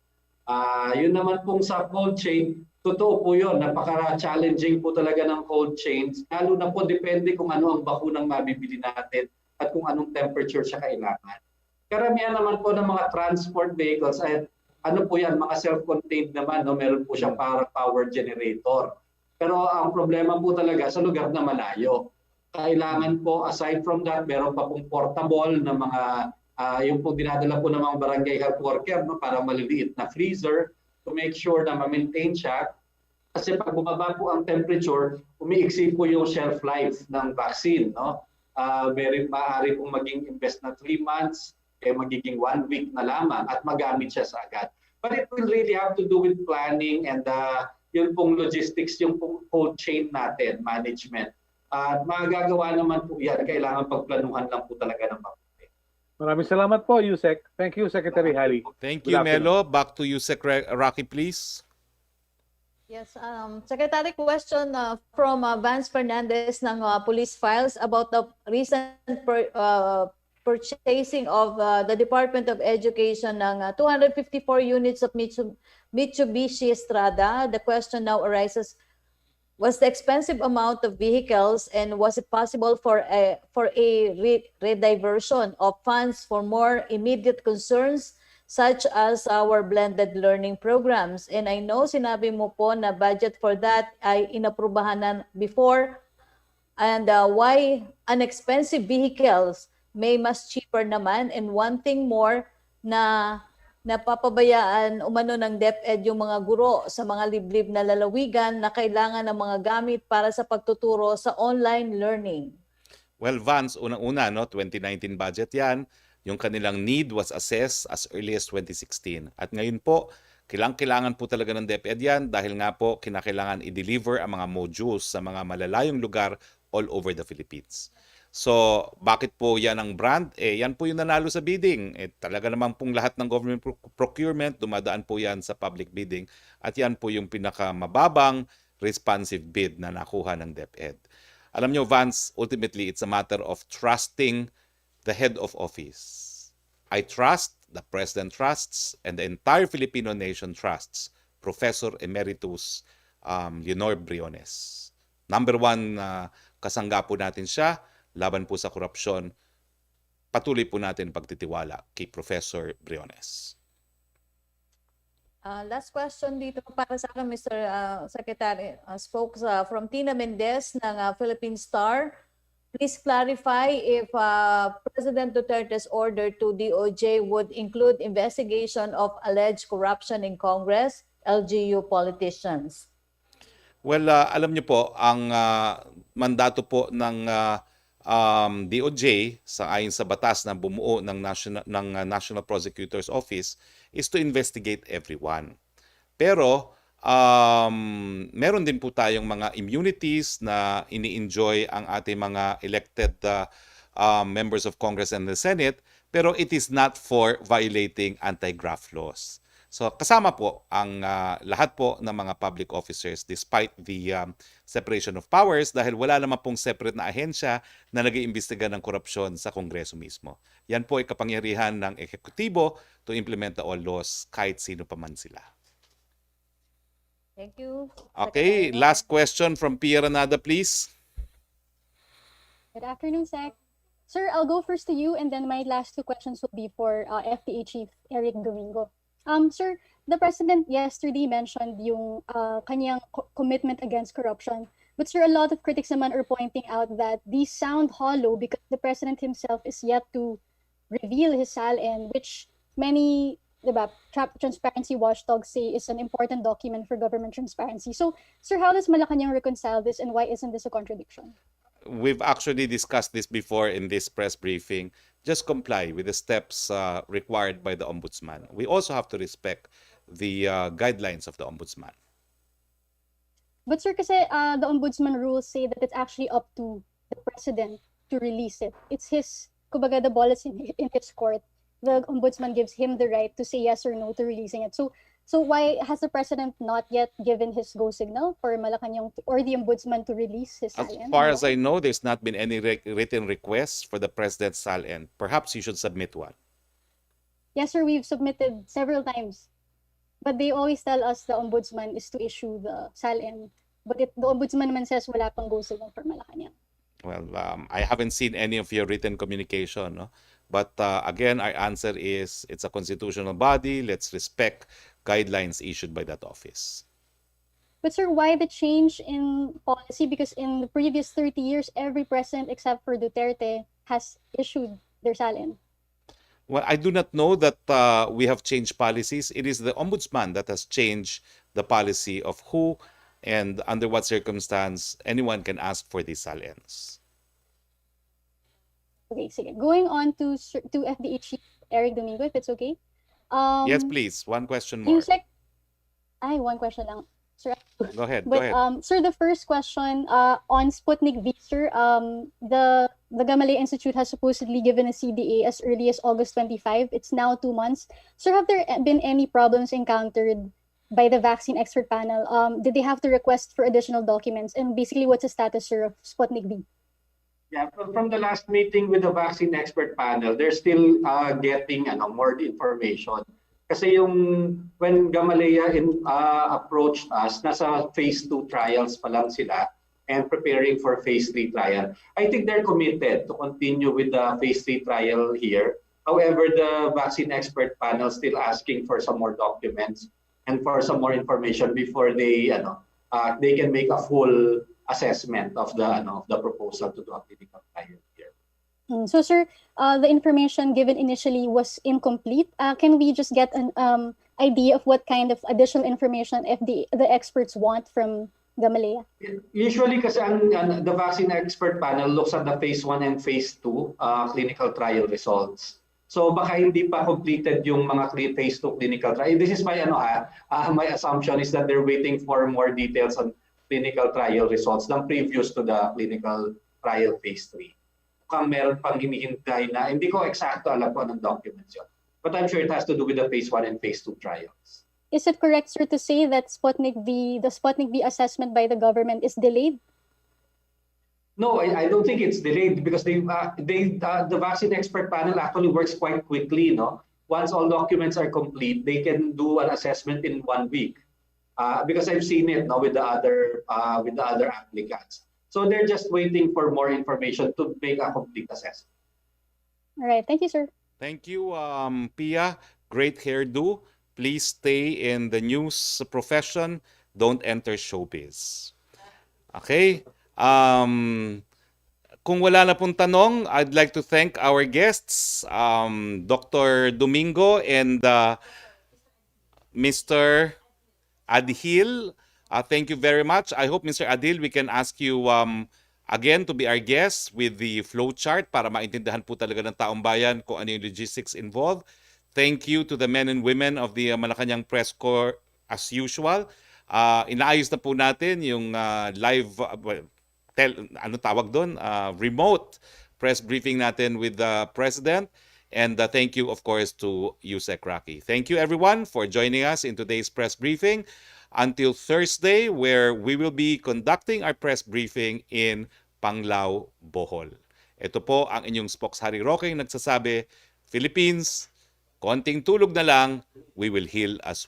Yun naman pong sa cold chain, Totoo po yun, napaka-challenging po talaga ng cold chains, lalo na po depende kung ano ang bakunang mabibili natin at kung anong temperature siya kailangan. Karamihan naman po ng mga transport vehicles ay ano po yan, mga self-contained naman, no? Meron po siya para power generator. Pero ang problema po talaga sa lugar na malayo. Kailangan po, aside from that, meron pa pong portable na mga, yung po dinadala po ng mga barangay health worker, no? Para maliliit na freezer to make sure na ma-maintain siya. Kasi pag bumaba po ang temperature, umiiksi po yung shelf life ng vaccine. No? Maaari pong maging invest na 3 months, magiging 1 week na lamang at magamit siya sa agad. But it will really have to do with planning and yun pong logistics, yung pong cold chain natin, management. At magagawa naman po yan, kailangan pagplanuhan lang po talaga ng mabuti. Maraming salamat po, Yusek. Thank you, Secretary Hali. Thank Good you, afternoon. Melo. Back to you, Rocky, please. Yes, Secretary, question from Vance Fernandez ng Police Files about the recent purchasing of the Department of Education ng 254 units of Mitsubishi Strada. The question now arises, was the expensive amount of vehicles and was it possible for a rediversion of funds for more immediate concerns such as our blended learning programs? And I know sinabi mo po na budget for that ay inaprubahan na before, and why unexpensive vehicles may mas cheaper naman, and one thing more na napapabayaan umano ng DepEd yung mga guro sa mga liblib na lalawigan na kailangan ng mga gamit para sa pagtuturo sa online learning. Well, Vance, unang-una, no, 2019 budget yan. Yung kanilang need was assessed as early as 2016. At ngayon po, kailangan po talaga ng DepEd yan dahil nga po kinakailangan i-deliver ang mga modules sa mga malalayong lugar all over the Philippines. So, bakit po yan ang brand? Yan po yung nanalo sa bidding. Talaga naman pong lahat ng government procurement, dumadaan po yan sa public bidding. At yan po yung pinakamababang responsive bid na nakuha ng DepEd. Alam nyo, Vance, ultimately, it's a matter of trusting the head of office. I trust, the President trusts, and the entire Filipino nation trusts Professor Emeritus Leonor Briones. Number one, kasangga po natin siya, laban po sa korupsyon. Patuloy po natin pagtitiwala kay Professor Briones. Last question dito para sa akin, Mr. Secretary. Spokes from Tina Mendez ng Philippine Star. Please clarify if President Duterte's order to DOJ would include investigation of alleged corruption in Congress, LGU politicians. Well, alam niyo po, ang mandato po ng DOJ ayon sa batas na bumuo ng National Prosecutor's Office is to investigate everyone. Pero meron din po tayong mga immunities na ini-enjoy ang ating mga elected members of Congress and the Senate, pero it is not for violating anti-graft laws. So kasama po ang lahat po ng mga public officers despite the separation of powers dahil wala naman pong separate na ahensya na nag-iimbestiga ng korupsyon sa Kongreso mismo. Yan po ay kapangyarihan ng ehekutibo to implement the all laws kahit sino pa man sila. Thank you. Okay, last question from Pia Ranada, please. Good afternoon, Sec. Sir, I'll go first to you, and then my last two questions will be for FTA Chief Eric Domingo. Sir, the President yesterday mentioned yung kanyang commitment against corruption. But sir, a lot of critics naman are pointing out that these sound hollow because the President himself is yet to reveal his SALN, which many transparency watchdogs say is an important document for government transparency. So, sir, how does Malacanang reconcile this, and why isn't this a contradiction? We've actually discussed this before in this press briefing. Just comply with the steps required by the Ombudsman. We also have to respect the guidelines of the Ombudsman. But sir, kasi the Ombudsman rules say that it's actually up to the President to release it. It's his, kumbaga, the ball is in his court. The Ombudsman gives him the right to say yes or no to releasing it. So why has the President not yet given his go signal for Malacanang or the Ombudsman to release his SALN? As far as I know, there's not been any written requests for the President's SALN. Perhaps you should submit one. Yes, sir, we've submitted several times. But they always tell us the ombudsman is to issue the SALN. But the ombudsman naman says wala pang go signal for Malacanang. Well, I haven't seen any of your written communication, no? But again, our answer is it's a constitutional body. Let's respect guidelines issued by that office. But sir, why the change in policy? Because in the previous 30 years, every president except for Duterte has issued their SALN. Well, I do not know that we have changed policies. It is the ombudsman that has changed the policy of who and under what circumstance anyone can ask for these SALNs. Okay, sige. Going on to FDA Chief Eric Domingo, if it's okay. Yes, please. One question more. Yusek, one question lang. Sir, Go ahead. but sir, the first question on Sputnik V, sir, the Gamaleya Institute has supposedly given a CDA as early as August 25. It's now 2 months. Sir, have there been any problems encountered by the vaccine expert panel? Did they have to request for additional documents? And basically, what's the status, sir, of Sputnik V? Yeah, from the last meeting with the vaccine expert panel, they're still getting more information. Kasi when Gamaleya approached us, nasa phase 2 trials pa lang sila and preparing for phase 3 trial. I think they're committed to continue with the phase 3 trial here. However, the vaccine expert panel still asking for some more documents and for some more information before they can make a full assessment of the proposal to do a clinical trial here. So, sir, the information given initially was incomplete. Can we just get an idea of what kind of additional information the experts want from Gamaleya? Usually, kasi the vaccine expert panel looks at the phase 1 and phase 2 clinical trial results. So baka hindi pa completed yung mga phase 2 clinical trial. This is my my assumption is that they're waiting for more details on clinical trial results than previous to the clinical trial phase 3. Kung meron pang hinihintay na, hindi ko eksakto alam kung anong documents yun. But I'm sure it has to do with the phase 1 and phase 2 trials. Is it correct, sir, to say that the Sputnik V assessment by the government is delayed? No, I don't think it's delayed because the vaccine expert panel actually works quite quickly. No, once all documents are complete, they can do an assessment in 1 week. Because I've seen it with the other applicants. So they're just waiting for more information to make a complete assessment. All right, thank you, sir. Thank you, Pia. Great hairdo. Please stay in the news profession. Don't enter showbiz. Okay? Kung wala na pong tanong, I'd like to thank our guests, Dr. Domingo and Mr. Adhil. Thank you very much. I hope, Mr. Adhil, we can ask you again to be our guest with the flowchart para maintindihan po talaga ng taong bayan kung ano yung logistics involved. Thank you to the men and women of the Malacanang Press Corps as usual. Inaayos na po natin yung live, remote press briefing natin with the President. And thank you, of course, to Yusek Roque. Thank you, everyone, for joining us in today's press briefing. Until Thursday, where we will be conducting our press briefing in Panglao, Bohol. Ito po ang inyong spokeshari Roque nagsasabi, Philippines, konting tulog na lang, we will heal as